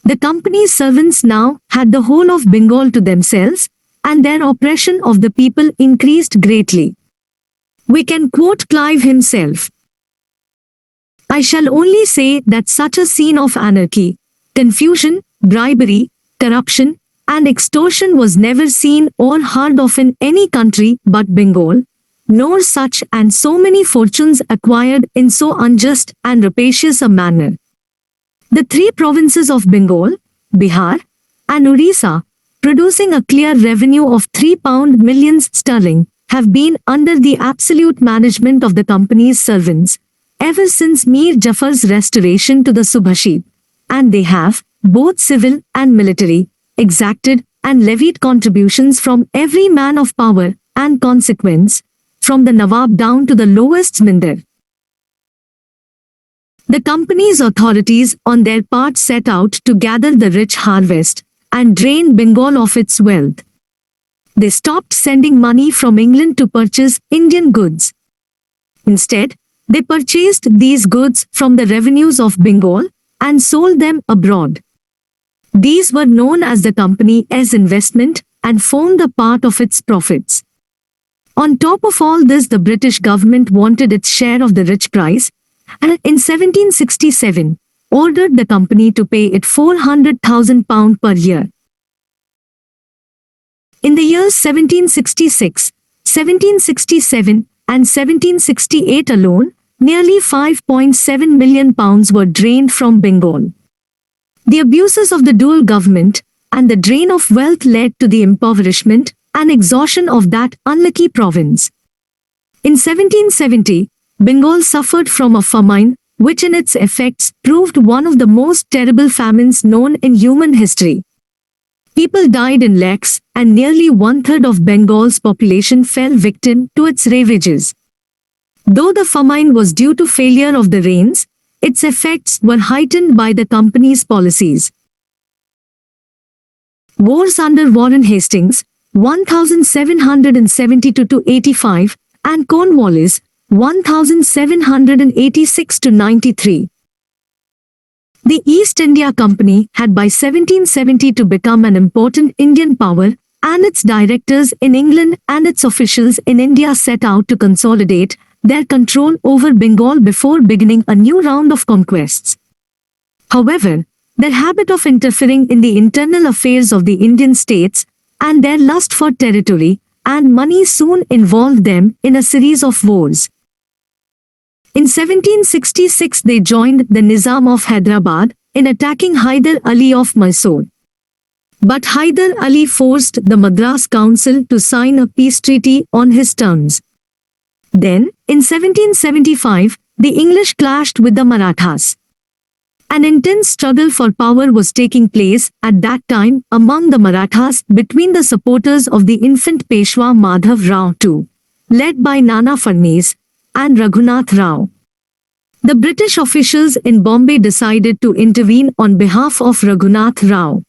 The company's servants now had the whole of Bengal to themselves, and their oppression of the people increased greatly. We can quote Clive himself. I shall only say that such a scene of anarchy, confusion, bribery, corruption, and extortion was never seen or heard of in any country but Bengal, nor such and so many fortunes acquired in so unjust and rapacious a manner. The three provinces of Bengal, Bihar, and Orissa, producing a clear revenue of £3 millions sterling, have been under the absolute management of the company's servants ever since Mir Jafar's restoration to the Subhashid, and they have, both civil and military, exacted and levied contributions from every man of power and consequence, from the Nawab down to the lowest Zmindar. The company's authorities on their part set out to gather the rich harvest and drain Bengal of its wealth. They stopped sending money from England to purchase Indian goods. Instead, they purchased these goods from the revenues of Bengal and sold them abroad. These were known as the company's investment and formed a part of its profits. On top of all this, the British government wanted its share of the rich prize, and in 1767, ordered the company to pay it £400,000 per year. In the years 1766, 1767, and 1768 alone, nearly £5.7 million were drained from Bengal. The abuses of the dual government and the drain of wealth led to the impoverishment and exhaustion of that unlucky province. In 1770, Bengal suffered from a famine, which in its effects proved one of the most terrible famines known in human history. People died in lakhs, and nearly one-third of Bengal's population fell victim to its ravages. Though the famine was due to failure of the rains, its effects were heightened by the company's policies. Wars under Warren Hastings, 1772-85, and Cornwallis, 1786-93. The East India Company had by 1770 to become an important Indian power, and its directors in England and its officials in India set out to consolidate their control over Bengal before beginning a new round of conquests. However, their habit of interfering in the internal affairs of the Indian states and their lust for territory and money soon involved them in a series of wars. In 1766 they joined the Nizam of Hyderabad in attacking Hyder Ali of Mysore. But Hyder Ali forced the Madras Council to sign a peace treaty on his terms. Then, in 1775, the English clashed with the Marathas. An intense struggle for power was taking place at that time among the Marathas between the supporters of the infant Peshwa Madhav Rao II, led by Nana Farnese, and Raghunath Rao. The British officials in Bombay decided to intervene on behalf of Raghunath Rao.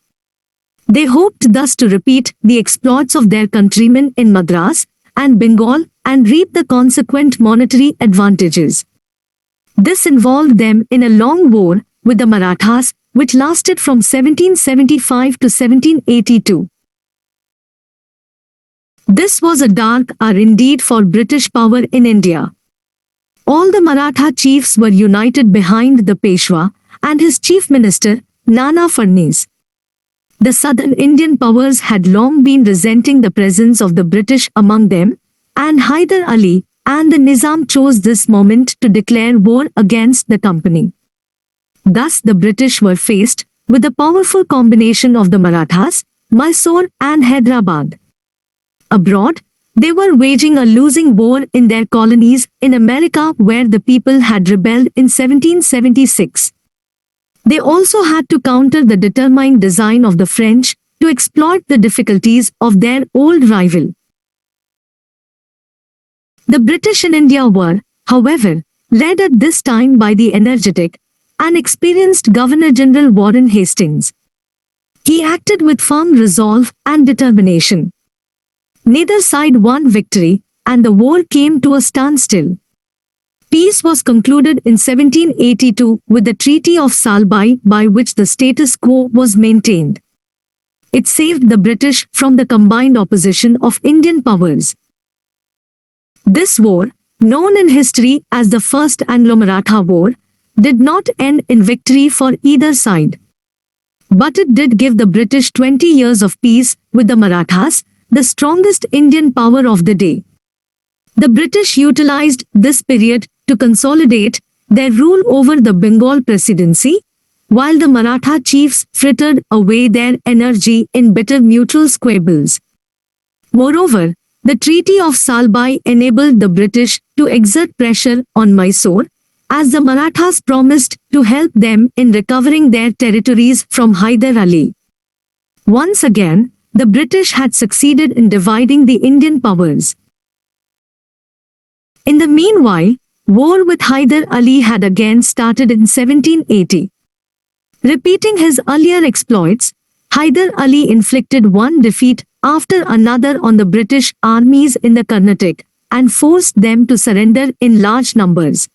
They hoped thus to repeat the exploits of their countrymen in Madras and Bengal and reap the consequent monetary advantages. This involved them in a long war with the Marathas, which lasted from 1775 to 1782. This was a dark hour indeed for British power in India. All the Maratha chiefs were united behind the Peshwa and his chief minister, Nana Farnese. The southern Indian powers had long been resenting the presence of the British among them, and Hyder Ali and the Nizam chose this moment to declare war against the company. Thus the British were faced with a powerful combination of the Marathas, Mysore and Hyderabad. Abroad, they were waging a losing war in their colonies in America where the people had rebelled in 1776. They also had to counter the determined design of the French to exploit the difficulties of their old rival. The British in India were, however, led at this time by the energetic and experienced Governor-General Warren Hastings. He acted with firm resolve and determination. Neither side won victory, and the war came to a standstill. Peace was concluded in 1782 with the Treaty of Salbai, by which the status quo was maintained. It saved the British from the combined opposition of Indian powers. This war, known in history as the First Anglo-Maratha War, did not end in victory for either side. But it did give the British 20 years of peace with the Marathas, the strongest Indian power of the day. The British utilized this period to consolidate their rule over the Bengal Presidency, while the Maratha chiefs frittered away their energy in bitter mutual squabbles. Moreover, the Treaty of Salbai enabled the British to exert pressure on Mysore, as the Marathas promised to help them in recovering their territories from Hyder Ali. Once again, the British had succeeded in dividing the Indian powers. In the meanwhile, war with Hyder Ali had again started in 1780. Repeating his earlier exploits, Hyder Ali inflicted one defeat after another on the British armies in the Carnatic and forced them to surrender in large numbers.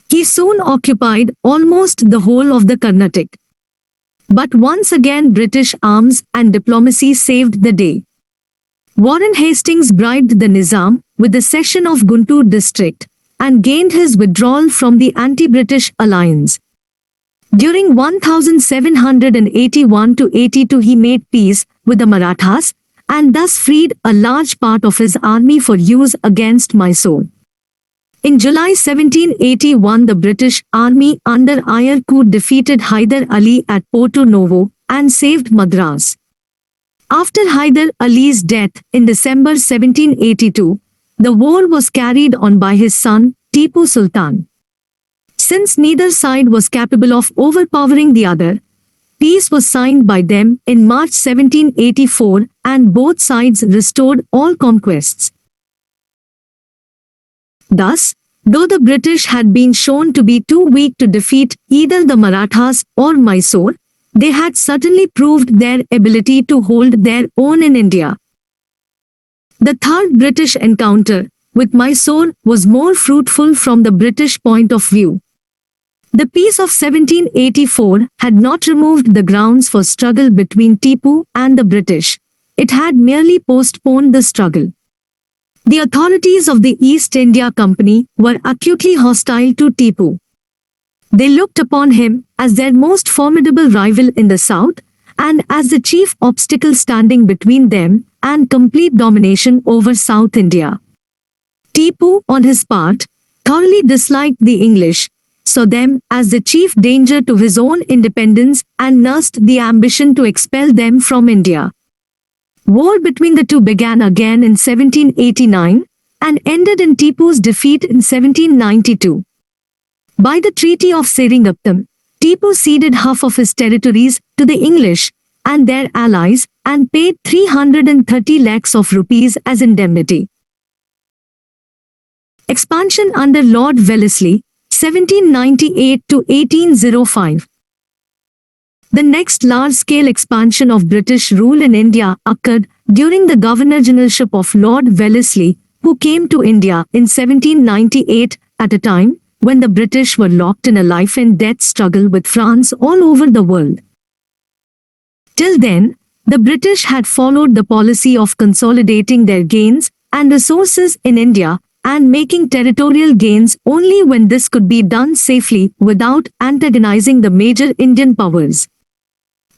He soon occupied almost the whole of the Carnatic. But once again British arms and diplomacy saved the day. Warren Hastings bribed the Nizam with the cession of Guntur district and gained his withdrawal from the anti-British alliance. During 1781-82 he made peace with the Marathas and thus freed a large part of his army for use against Mysore. In July 1781 the British army under Ayar Kut defeated Hyder Ali at Porto Novo and saved Madras. After Hyder Ali's death in December 1782, the war was carried on by his son, Tipu Sultan. Since neither side was capable of overpowering the other, peace was signed by them in March 1784 and both sides restored all conquests. Thus, though the British had been shown to be too weak to defeat either the Marathas or Mysore, they had certainly proved their ability to hold their own in India. The third British encounter with Mysore was more fruitful from the British point of view. The peace of 1784 had not removed the grounds for struggle between Tipu and the British. It had merely postponed the struggle. The authorities of the East India Company were acutely hostile to Tipu. They looked upon him as their most formidable rival in the south and as the chief obstacle standing between them and complete domination over South India. Tipu, on his part, thoroughly disliked the English, saw them as the chief danger to his own independence and nursed the ambition to expel them from India. War between the two began again in 1789 and ended in Tipu's defeat in 1792. By the Treaty of Seringhapattam, Tipu ceded half of his territories to the English and their allies and paid 330 lakhs of rupees as indemnity. Expansion under Lord Wellesley, 1798 to 1805. The next large-scale expansion of British rule in India occurred during the Governor-Generalship of Lord Wellesley, who came to India in 1798 at a time when the British were locked in a life-and-death struggle with France all over the world. Till then, the British had followed the policy of consolidating their gains and resources in India and making territorial gains only when this could be done safely without antagonizing the major Indian powers.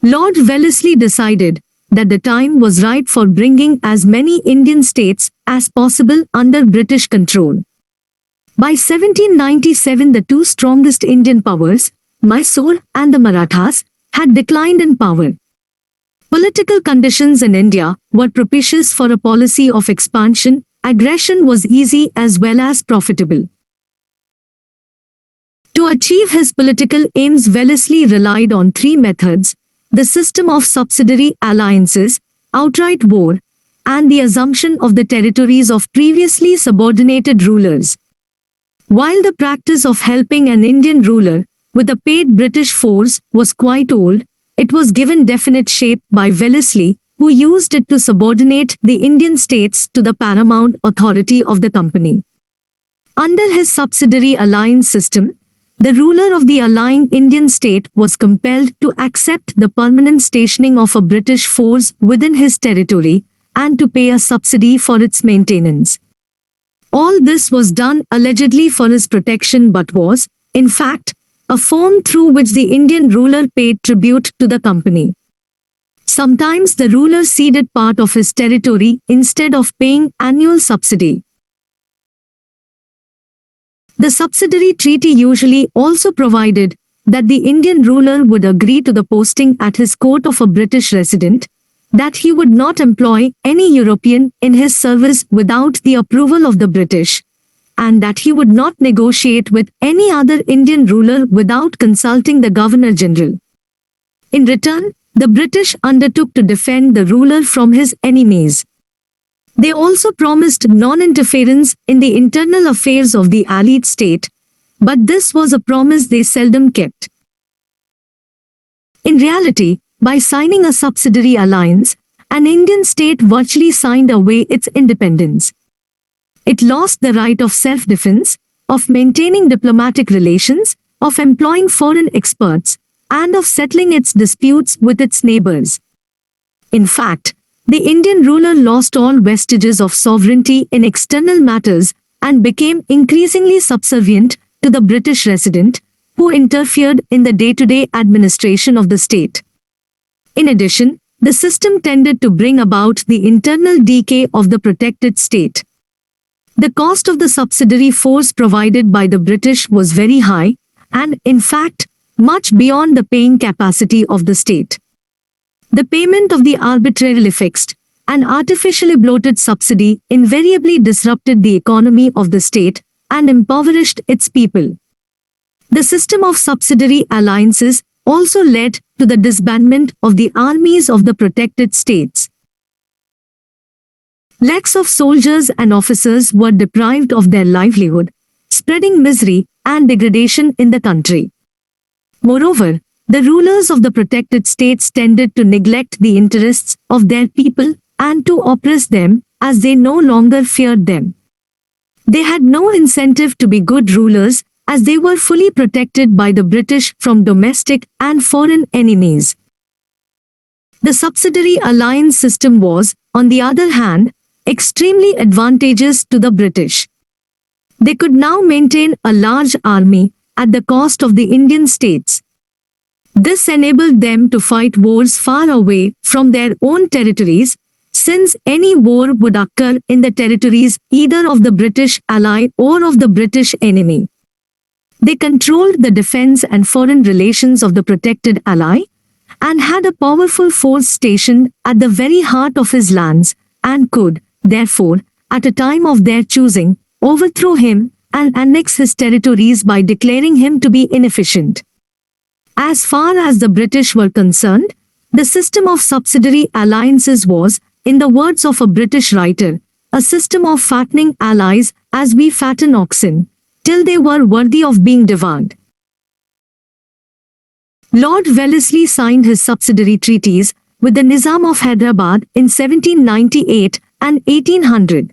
Lord Wellesley decided that the time was right for bringing as many Indian states as possible under British control. By 1797 the two strongest Indian powers, Mysore and the Marathas, had declined in power. Political conditions in India were propitious for a policy of expansion. Aggression was easy as well as profitable. To achieve his political aims, Wellesley relied on three methods: the system of subsidiary alliances, outright war, and the assumption of the territories of previously subordinated rulers. While the practice of helping an Indian ruler with a paid British force was quite old, it was given definite shape by Wellesley, who used it to subordinate the Indian states to the paramount authority of the company. Under his subsidiary alliance system, the ruler of the allying Indian state was compelled to accept the permanent stationing of a British force within his territory and to pay a subsidy for its maintenance. All this was done allegedly for his protection but was, in fact, a form through which the Indian ruler paid tribute to the company. Sometimes the ruler ceded part of his territory instead of paying annual subsidy. The subsidiary treaty usually also provided that the Indian ruler would agree to the posting at his court of a British resident, that he would not employ any European in his service without the approval of the British, and that he would not negotiate with any other Indian ruler without consulting the Governor-General. In return, the British undertook to defend the ruler from his enemies. They also promised non-interference in the internal affairs of the allied state, but this was a promise they seldom kept. In reality, by signing a subsidiary alliance, an Indian state virtually signed away its independence. It lost the right of self-defense, of maintaining diplomatic relations, of employing foreign experts, and of settling its disputes with its neighbors. In fact, the Indian ruler lost all vestiges of sovereignty in external matters and became increasingly subservient to the British resident, who interfered in the day-to-day administration of the state. In addition, the system tended to bring about the internal decay of the protected state. The cost of the subsidiary force provided by the British was very high and, in fact, much beyond the paying capacity of the state. The payment of the arbitrarily fixed and artificially bloated subsidy invariably disrupted the economy of the state and impoverished its people. The system of subsidiary alliances also led to the disbandment of the armies of the protected states. Lakhs of soldiers and officers were deprived of their livelihood, spreading misery and degradation in the country. Moreover, the rulers of the protected states tended to neglect the interests of their people and to oppress them as they no longer feared them. They had no incentive to be good rulers as they were fully protected by the British from domestic and foreign enemies. The subsidiary alliance system was, on the other hand, extremely advantageous to the British. They could now maintain a large army at the cost of the Indian states. This enabled them to fight wars far away from their own territories, since any war would occur in the territories either of the British ally or of the British enemy. They controlled the defense and foreign relations of the protected ally, and had a powerful force stationed at the very heart of his lands, and could, therefore, at a time of their choosing, overthrow him and annex his territories by declaring him to be inefficient. As far as the British were concerned, the system of subsidiary alliances was, in the words of a British writer, a system of fattening allies as we fatten oxen, till they were worthy of being devoured. Lord Wellesley signed his subsidiary treaties with the Nizam of Hyderabad in 1798 and 1800.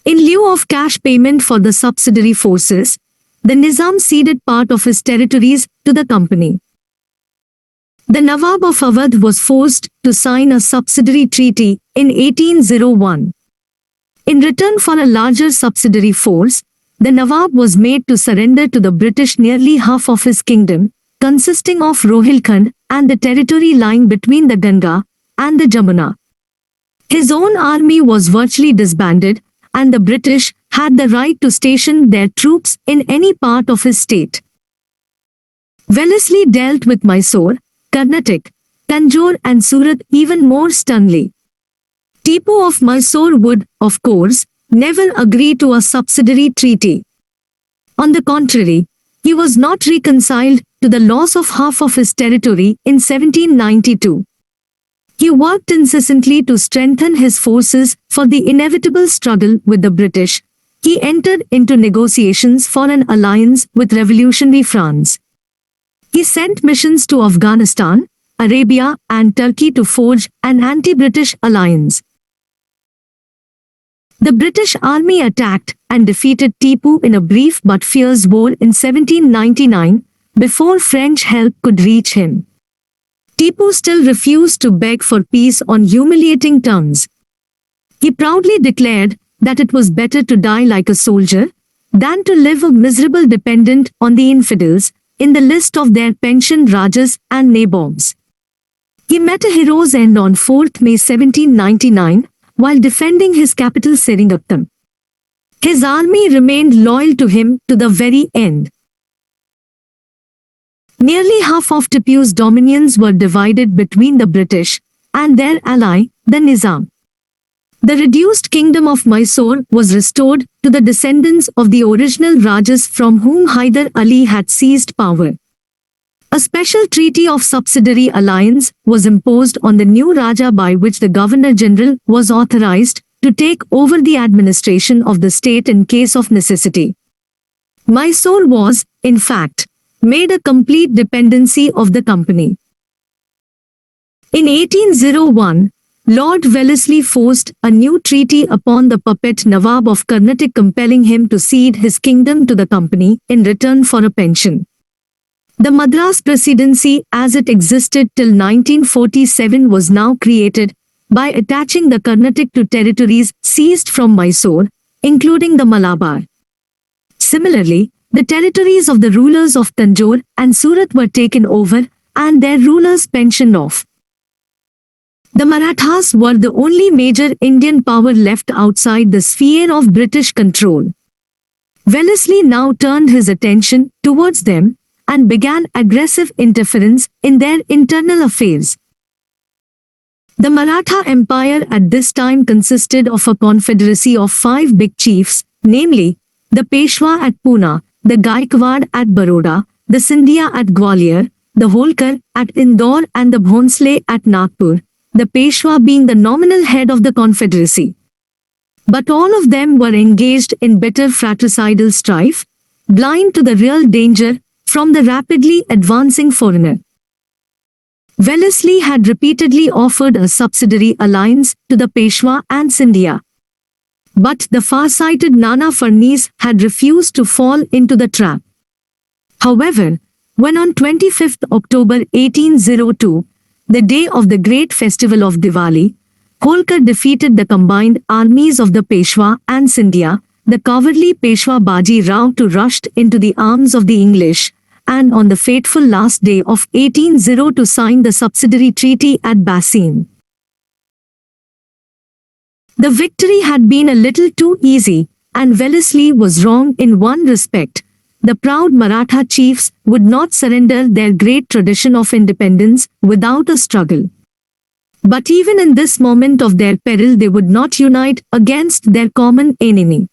In lieu of cash payment for the subsidiary forces, the Nizam ceded part of his territories to the company. The Nawab of Awadh was forced to sign a subsidiary treaty in 1801. In return for a larger subsidiary force, the Nawab was made to surrender to the British nearly half of his kingdom, consisting of Rohilkhand and the territory lying between the Ganga and the Jamuna. His own army was virtually disbanded, and the British had the right to station their troops in any part of his state. Wellesley dealt with Mysore, Karnataka, Tanjore and Surat even more sternly. Tipu of Mysore would, of course, never agree to a subsidiary treaty. On the contrary, he was not reconciled to the loss of half of his territory in 1792. He worked incessantly to strengthen his forces for the inevitable struggle with the British, He entered into negotiations for an alliance with revolutionary France. He sent missions to Afghanistan, Arabia, and Turkey to forge an anti-British alliance. The British army attacked and defeated Tipu in a brief but fierce war in 1799, before French help could reach him. Tipu still refused to beg for peace on humiliating terms. He proudly declared that it was better to die like a soldier than to live a miserable dependent on the infidels in the list of their pensioned Rajas and Nabobs. He met a hero's end on 4th May 1799 while defending his capital Seringapatam. His army remained loyal to him to the very end. Nearly half of Tipu's dominions were divided between the British and their ally, the Nizam. The reduced kingdom of Mysore was restored to the descendants of the original Rajas from whom Hyder Ali had seized power. A special treaty of subsidiary alliance was imposed on the new Raja by which the Governor-General was authorized to take over the administration of the state in case of necessity. Mysore was, in fact, made a complete dependency of the company. In 1801, Lord Wellesley forced a new treaty upon the puppet Nawab of Carnatic, compelling him to cede his kingdom to the company in return for a pension. The Madras Presidency as it existed till 1947 was now created by attaching the Carnatic to territories seized from Mysore, including the Malabar. Similarly, the territories of the rulers of Tanjore and Surat were taken over and their rulers pensioned off. The Marathas were the only major Indian power left outside the sphere of British control. Wellesley now turned his attention towards them and began aggressive interference in their internal affairs. The Maratha Empire at this time consisted of a confederacy of 5 big chiefs, namely, the Peshwa at Pune, the Gaikwad at Baroda, the Scindia at Gwalior, the Holkar at Indore and the Bhonsle at Nagpur, the Peshwa being the nominal head of the confederacy. But all of them were engaged in bitter fratricidal strife, blind to the real danger from the rapidly advancing foreigner. Wellesley had repeatedly offered a subsidiary alliance to the Peshwa and Scindia. But the far-sighted Nana Farnese had refused to fall into the trap. However, when on 25th October 1802, the day of the great festival of Diwali, Holkar defeated the combined armies of the Peshwa and Scindia, the cowardly Peshwa Baji Rao rushed into the arms of the English, and on the fateful last day of 1802 signed the subsidiary treaty at Bassein. The victory had been a little too easy, and Wellesley was wrong in one respect. The proud Maratha chiefs would not surrender their great tradition of independence without a struggle. But even in this moment of their peril they would not unite against their common enemy.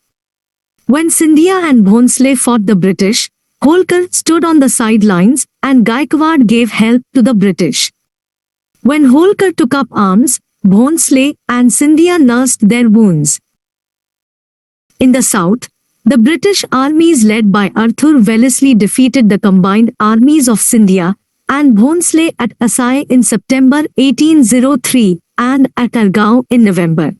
When Scindia and Bhonsle fought the British, Holkar stood on the sidelines and Gaikwad gave help to the British. When Holkar took up arms, Bhonsle and Scindia nursed their wounds. In the south, the British armies led by Arthur Wellesley defeated the combined armies of Scindia and Bhonsle at Asai in September 1803 and at Argao in November.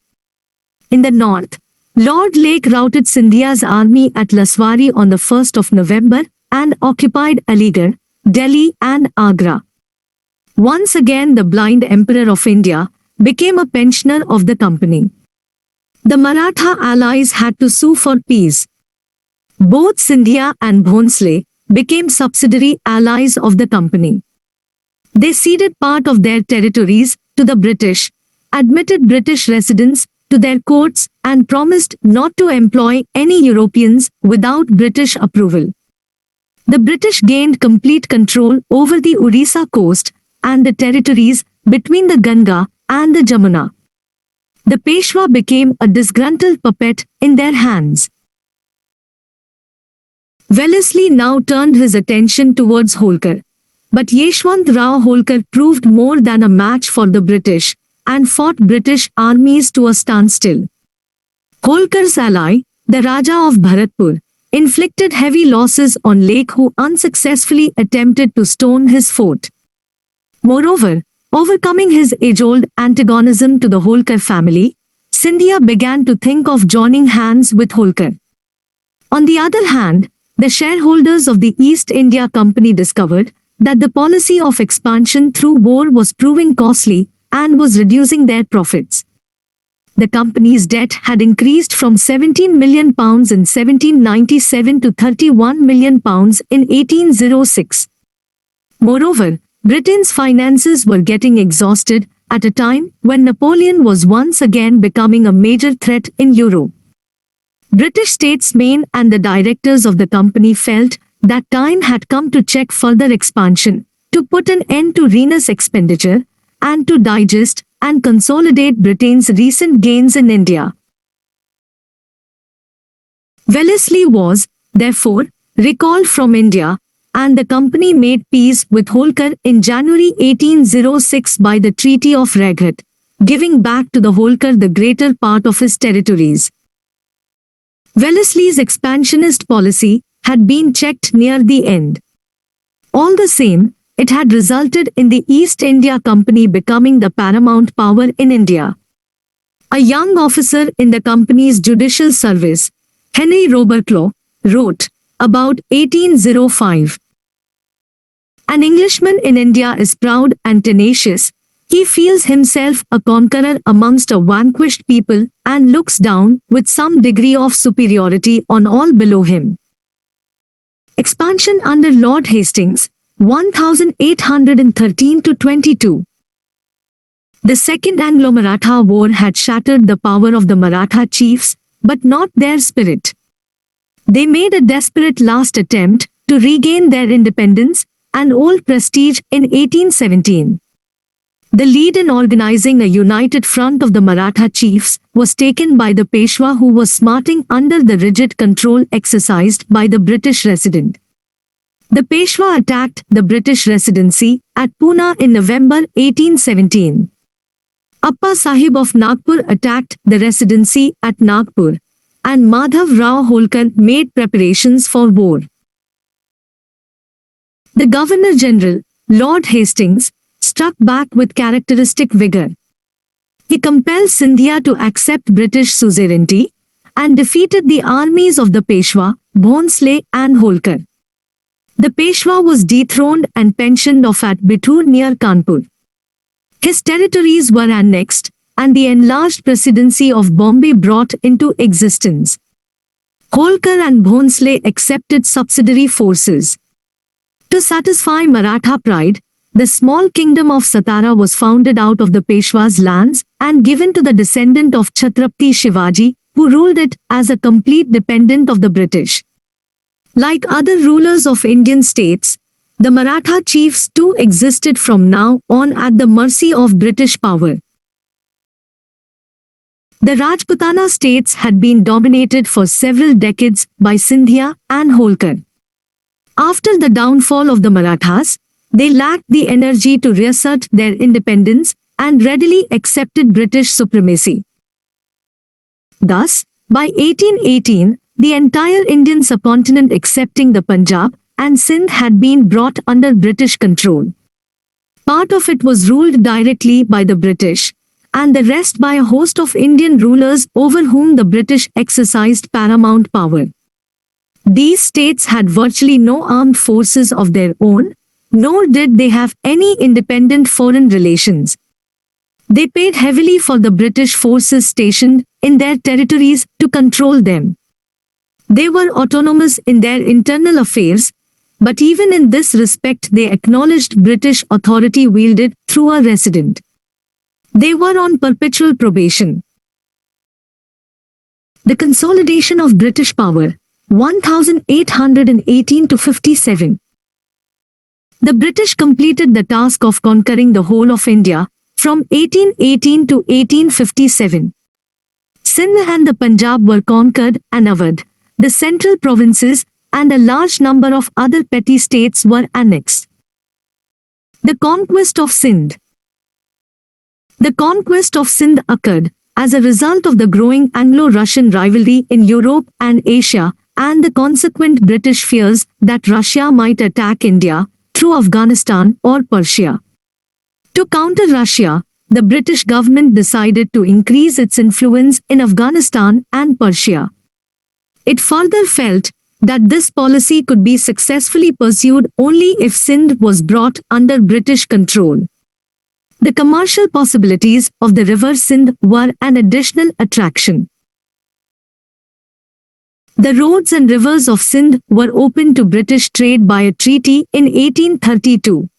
In the north, Lord Lake routed Scindia's army at Laswari on the 1st of November and occupied Aligarh, Delhi and Agra. Once again the blind Emperor of India became a pensioner of the company. The Maratha allies had to sue for peace. Both Scindia and Bhonsle became subsidiary allies of the company. They ceded part of their territories to the British, admitted British residents to their courts and promised not to employ any Europeans without British approval. The British gained complete control over the Orissa coast and the territories between the Ganga and the Jamuna. The Peshwa became a disgruntled puppet in their hands. Wellesley now turned his attention towards Holkar. But Yeshwant Rao Holkar proved more than a match for the British and fought British armies to a standstill. Holkar's ally, the Raja of Bharatpur, inflicted heavy losses on Lake, who unsuccessfully attempted to stone his fort. Moreover, overcoming his age-old antagonism to the Holkar family, Scindia began to think of joining hands with Holkar. On the other hand, the shareholders of the East India Company discovered that the policy of expansion through war was proving costly and was reducing their profits. The company's debt had increased from £17 million in 1797 to £31 million in 1806. Moreover, Britain's finances were getting exhausted at a time when Napoleon was once again becoming a major threat in Europe. British statesmen and the directors of the company felt that time had come to check further expansion, to put an end to ruinous expenditure, and to digest and consolidate Britain's recent gains in India. Wellesley was, therefore, recalled from India, and the company made peace with Holkar in January 1806 by the Treaty of Raighat, giving back to the Holkar the greater part of his territories. Wellesley's expansionist policy had been checked near the end. All the same, it had resulted in the East India Company becoming the paramount power in India. A young officer in the company's judicial service, Henry Roberclaw, wrote about 1805. An Englishman in India is proud and tenacious. He feels himself a conqueror amongst a vanquished people and looks down with some degree of superiority on all below him. Expansion under Lord Hastings, 1813 to 22. The Second Anglo-Maratha War had shattered the power of the Maratha chiefs, but not their spirit. They made a desperate last attempt to regain their independence and old prestige in 1817. The lead in organizing a united front of the Maratha chiefs was taken by the Peshwa, who was smarting under the rigid control exercised by the British resident. The Peshwa attacked the British residency at Pune in November 1817. Appa Sahib of Nagpur attacked the residency at Nagpur, and Madhav Rao Holkar made preparations for war. The Governor-General, Lord Hastings, struck back with characteristic vigor. He compelled Scindia to accept British suzerainty and defeated the armies of the Peshwa, Bhonsle and Holkar. The Peshwa was dethroned and pensioned off at Bithoor near Kanpur. His territories were annexed, and the enlarged presidency of Bombay brought into existence. Holkar and Bhonsle accepted subsidiary forces. To satisfy Maratha pride, the small kingdom of Satara was founded out of the Peshwa's lands and given to the descendant of Chhatrapati Shivaji, who ruled it as a complete dependent of the British. Like other rulers of Indian states, the Maratha chiefs too existed from now on at the mercy of British power. The Rajputana states had been dominated for several decades by Scindia and Holkar. After the downfall of the Marathas, they lacked the energy to reassert their independence and readily accepted British supremacy. Thus, by 1818, the entire Indian subcontinent excepting the Punjab and Sindh had been brought under British control. Part of it was ruled directly by the British, and the rest by a host of Indian rulers over whom the British exercised paramount power. These states had virtually no armed forces of their own, nor did they have any independent foreign relations. They paid heavily for the British forces stationed in their territories to control them. They were autonomous in their internal affairs, but even in this respect they acknowledged British authority wielded through a resident. They were on perpetual probation. The consolidation of British power, 1818 to 57. The British completed the task of conquering the whole of India from 1818 to 1857. Sindh and the Punjab were conquered, and Awadh, the central provinces, and a large number of other petty states were annexed. The conquest of Sindh. The conquest of Sindh occurred as a result of the growing Anglo-Russian rivalry in Europe and Asia, and the consequent British fears that Russia might attack India through Afghanistan or Persia. To counter Russia, the British government decided to increase its influence in Afghanistan and Persia. It further felt that this policy could be successfully pursued only if Sindh was brought under British control. The commercial possibilities of the river Sindh were an additional attraction. The roads and rivers of Sindh were opened to British trade by a treaty in 1832.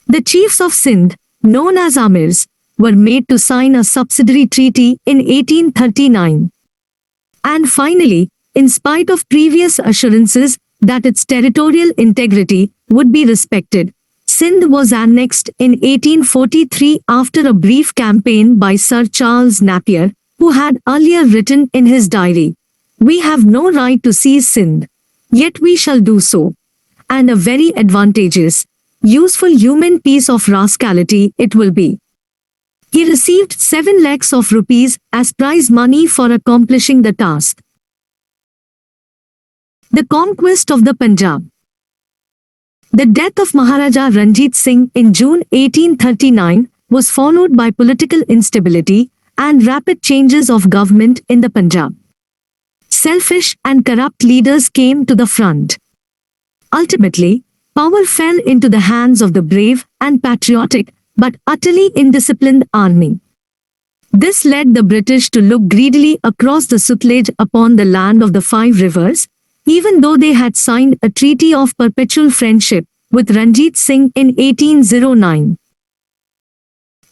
The chiefs of Sindh, known as Amirs, were made to sign a subsidiary treaty in 1839. And finally, in spite of previous assurances that its territorial integrity would be respected, Sindh was annexed in 1843 after a brief campaign by Sir Charles Napier, who had earlier written in his diary, "We have no right to seize Sindh, yet we shall do so, and a very advantageous, useful human piece of rascality it will be." He received 7 lakhs of rupees as prize money for accomplishing the task. The conquest of the Punjab. The death of Maharaja Ranjit Singh in June 1839 was followed by political instability and rapid changes of government in the Punjab. Selfish and corrupt leaders came to the front. Ultimately, power fell into the hands of the brave and patriotic but utterly indisciplined army. This led the British to look greedily across the Sutlej upon the land of the 5 rivers, even though they had signed a treaty of perpetual friendship with Ranjit Singh in 1809.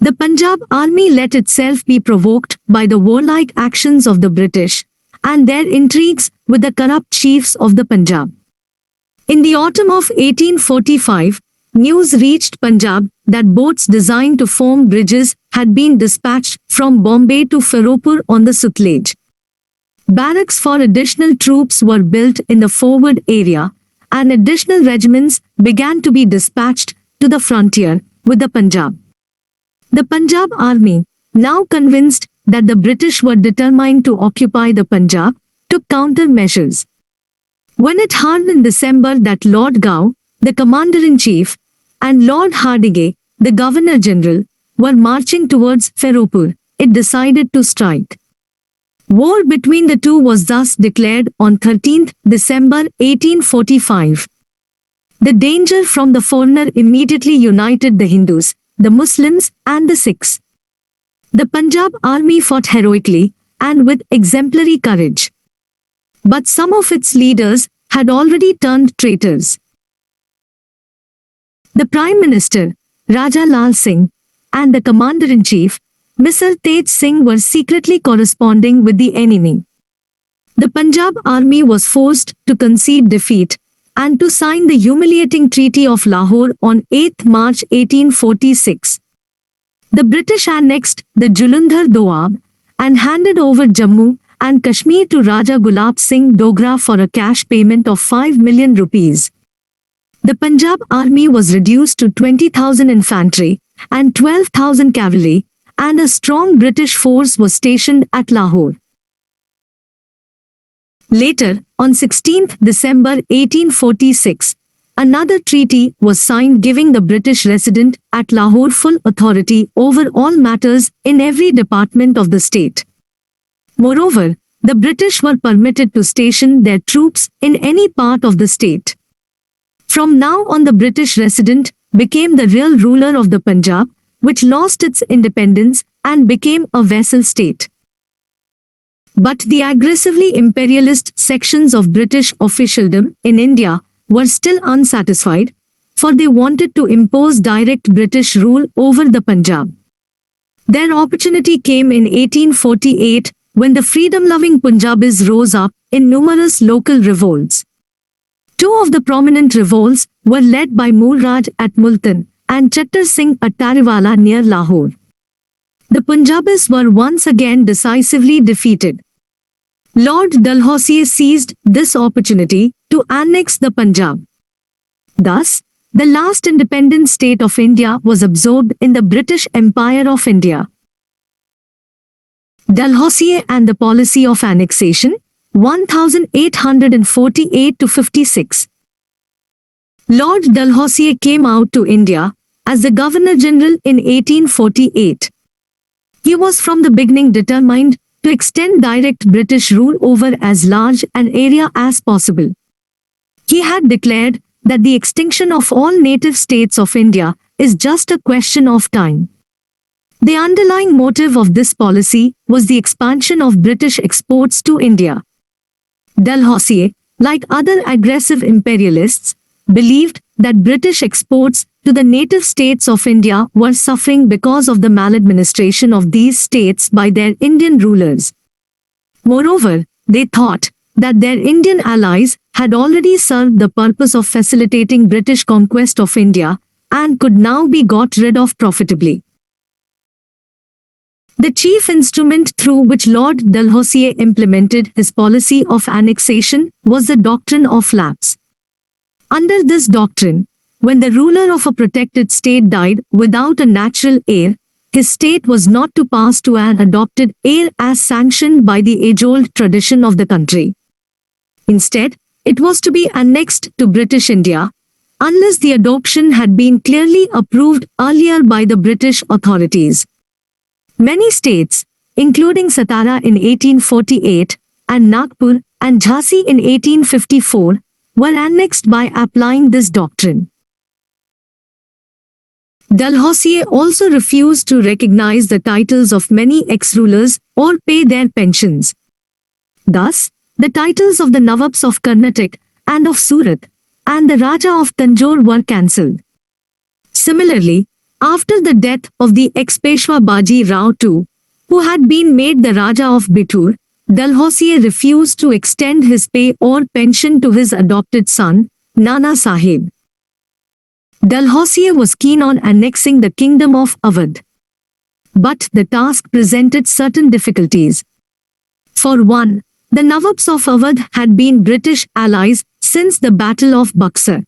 The Punjab army let itself be provoked by the warlike actions of the British and their intrigues with the corrupt chiefs of the Punjab. In the autumn of 1845, news reached Punjab that boats designed to form bridges had been dispatched from Bombay to Ferozpur on the Sutlej. Barracks for additional troops were built in the forward area, and additional regiments began to be dispatched to the frontier with the Punjab. The Punjab army, now convinced that the British were determined to occupy the Punjab, took countermeasures. When it heard in December that Lord Gow, the commander-in-chief, and Lord Hardigay, the governor-general, were marching towards Ferozpur, it decided to strike. War between the two was thus declared on 13th December 1845. The danger from the foreigner immediately united the Hindus, the Muslims, and the Sikhs. The Punjab army fought heroically and with exemplary courage. But some of its leaders had already turned traitors. The Prime Minister, Raja Lal Singh, and the Commander-in-Chief, Mr. Tej Singh, were secretly corresponding with the enemy. The Punjab army was forced to concede defeat and to sign the humiliating Treaty of Lahore on 8 March 1846. The British annexed the Jalandhar Doab and handed over Jammu and Kashmir to Raja Gulab Singh Dogra for a cash payment of 5 million rupees. The Punjab army was reduced to 20,000 infantry and 12,000 cavalry, and a strong British force was stationed at Lahore. Later, on 16 December 1846, another treaty was signed giving the British resident at Lahore full authority over all matters in every department of the state. Moreover, the British were permitted to station their troops in any part of the state. From now on, the British resident became the real ruler of the Punjab, which lost its independence and became a vassal state. But the aggressively imperialist sections of British officialdom in India were still unsatisfied, for they wanted to impose direct British rule over the Punjab. Their opportunity came in 1848 when the freedom-loving Punjabis rose up in numerous local revolts. 2 of the prominent revolts were led by Moorraj at Multan and Chattar Singh at Tariwala near Lahore. The Punjabis were once again decisively defeated. Lord Dalhousie seized this opportunity to annex the Punjab. Thus, the last independent state of India was absorbed in the British Empire of India. Dalhousie and the Policy of Annexation, 1848 to 56. Lord Dalhousie came out to India as the Governor-General in 1848. He was from the beginning determined to extend direct British rule over as large an area as possible. He had declared that the extinction of all native states of India is just a question of time. The underlying motive of this policy was the expansion of British exports to India. Dalhousie, like other aggressive imperialists, believed that British exports to the native states of India were suffering because of the maladministration of these states by their Indian rulers. Moreover, they thought that their Indian allies had already served the purpose of facilitating British conquest of India and could now be got rid of profitably. The chief instrument through which Lord Dalhousie implemented his policy of annexation was the doctrine of lapse. Under this doctrine, when the ruler of a protected state died without a natural heir, his state was not to pass to an adopted heir as sanctioned by the age-old tradition of the country. Instead, it was to be annexed to British India, unless the adoption had been clearly approved earlier by the British authorities. Many states, including Satara in 1848 and Nagpur and Jhansi in 1854, were annexed by applying this doctrine. Dalhousie also refused to recognize the titles of many ex-rulers or pay their pensions. Thus, the titles of the Nawabs of Karnataka and of Surat and the Raja of Tanjore were cancelled. Similarly, after the death of the ex-Peshwa Baji Rao II, who had been made the Raja of Bithur, Dalhousie refused to extend his pay or pension to his adopted son, Nana Sahib. Dalhousie was keen on annexing the kingdom of Awadh. But the task presented certain difficulties. For one, the Nawabs of Awadh had been British allies since the Battle of Buxar.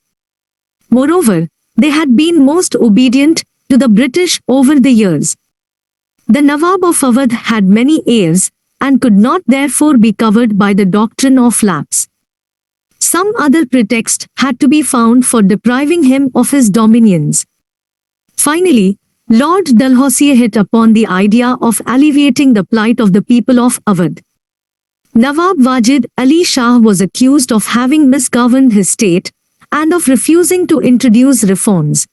Moreover, they had been most obedient to the British over the years. The Nawab of Awadh had many heirs and could not therefore be covered by the doctrine of lapse. Some other pretext had to be found for depriving him of his dominions. Finally, Lord Dalhousie hit upon the idea of alleviating the plight of the people of Awadh. Nawab Wajid Ali Shah was accused of having misgoverned his state and of refusing to introduce reforms.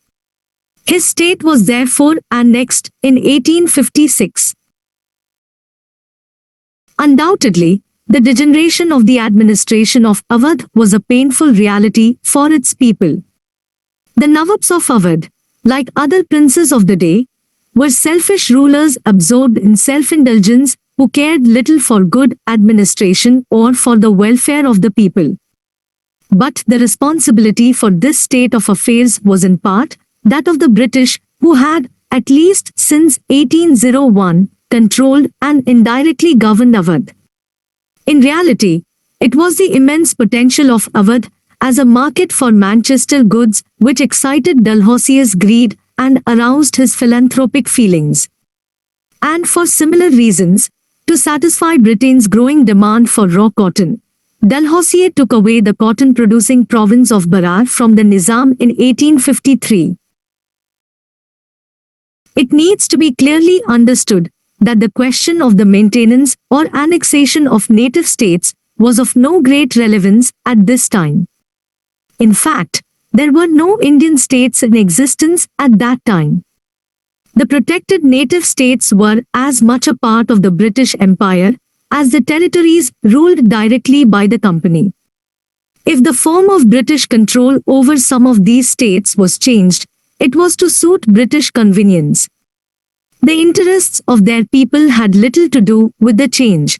His state was therefore annexed in 1856. Undoubtedly, the degeneration of the administration of Awadh was a painful reality for its people. The Nawabs of Awadh, like other princes of the day, were selfish rulers absorbed in self-indulgence who cared little for good administration or for the welfare of the people. But the responsibility for this state of affairs was in part that of the British, who had, at least since 1801, controlled and indirectly governed Awadh. In reality, it was the immense potential of Awadh as a market for Manchester goods which excited Dalhousie's greed and aroused his philanthropic feelings. And for similar reasons, to satisfy Britain's growing demand for raw cotton, Dalhousie took away the cotton-producing province of Berar from the Nizam in 1853. It needs to be clearly understood that the question of the maintenance or annexation of native states was of no great relevance at this time. In fact, there were no Indian states in existence at that time. The protected native states were as much a part of the British Empire as the territories ruled directly by the company. If the form of British control over some of these states was changed, it was to suit British convenience. The interests of their people had little to do with the change.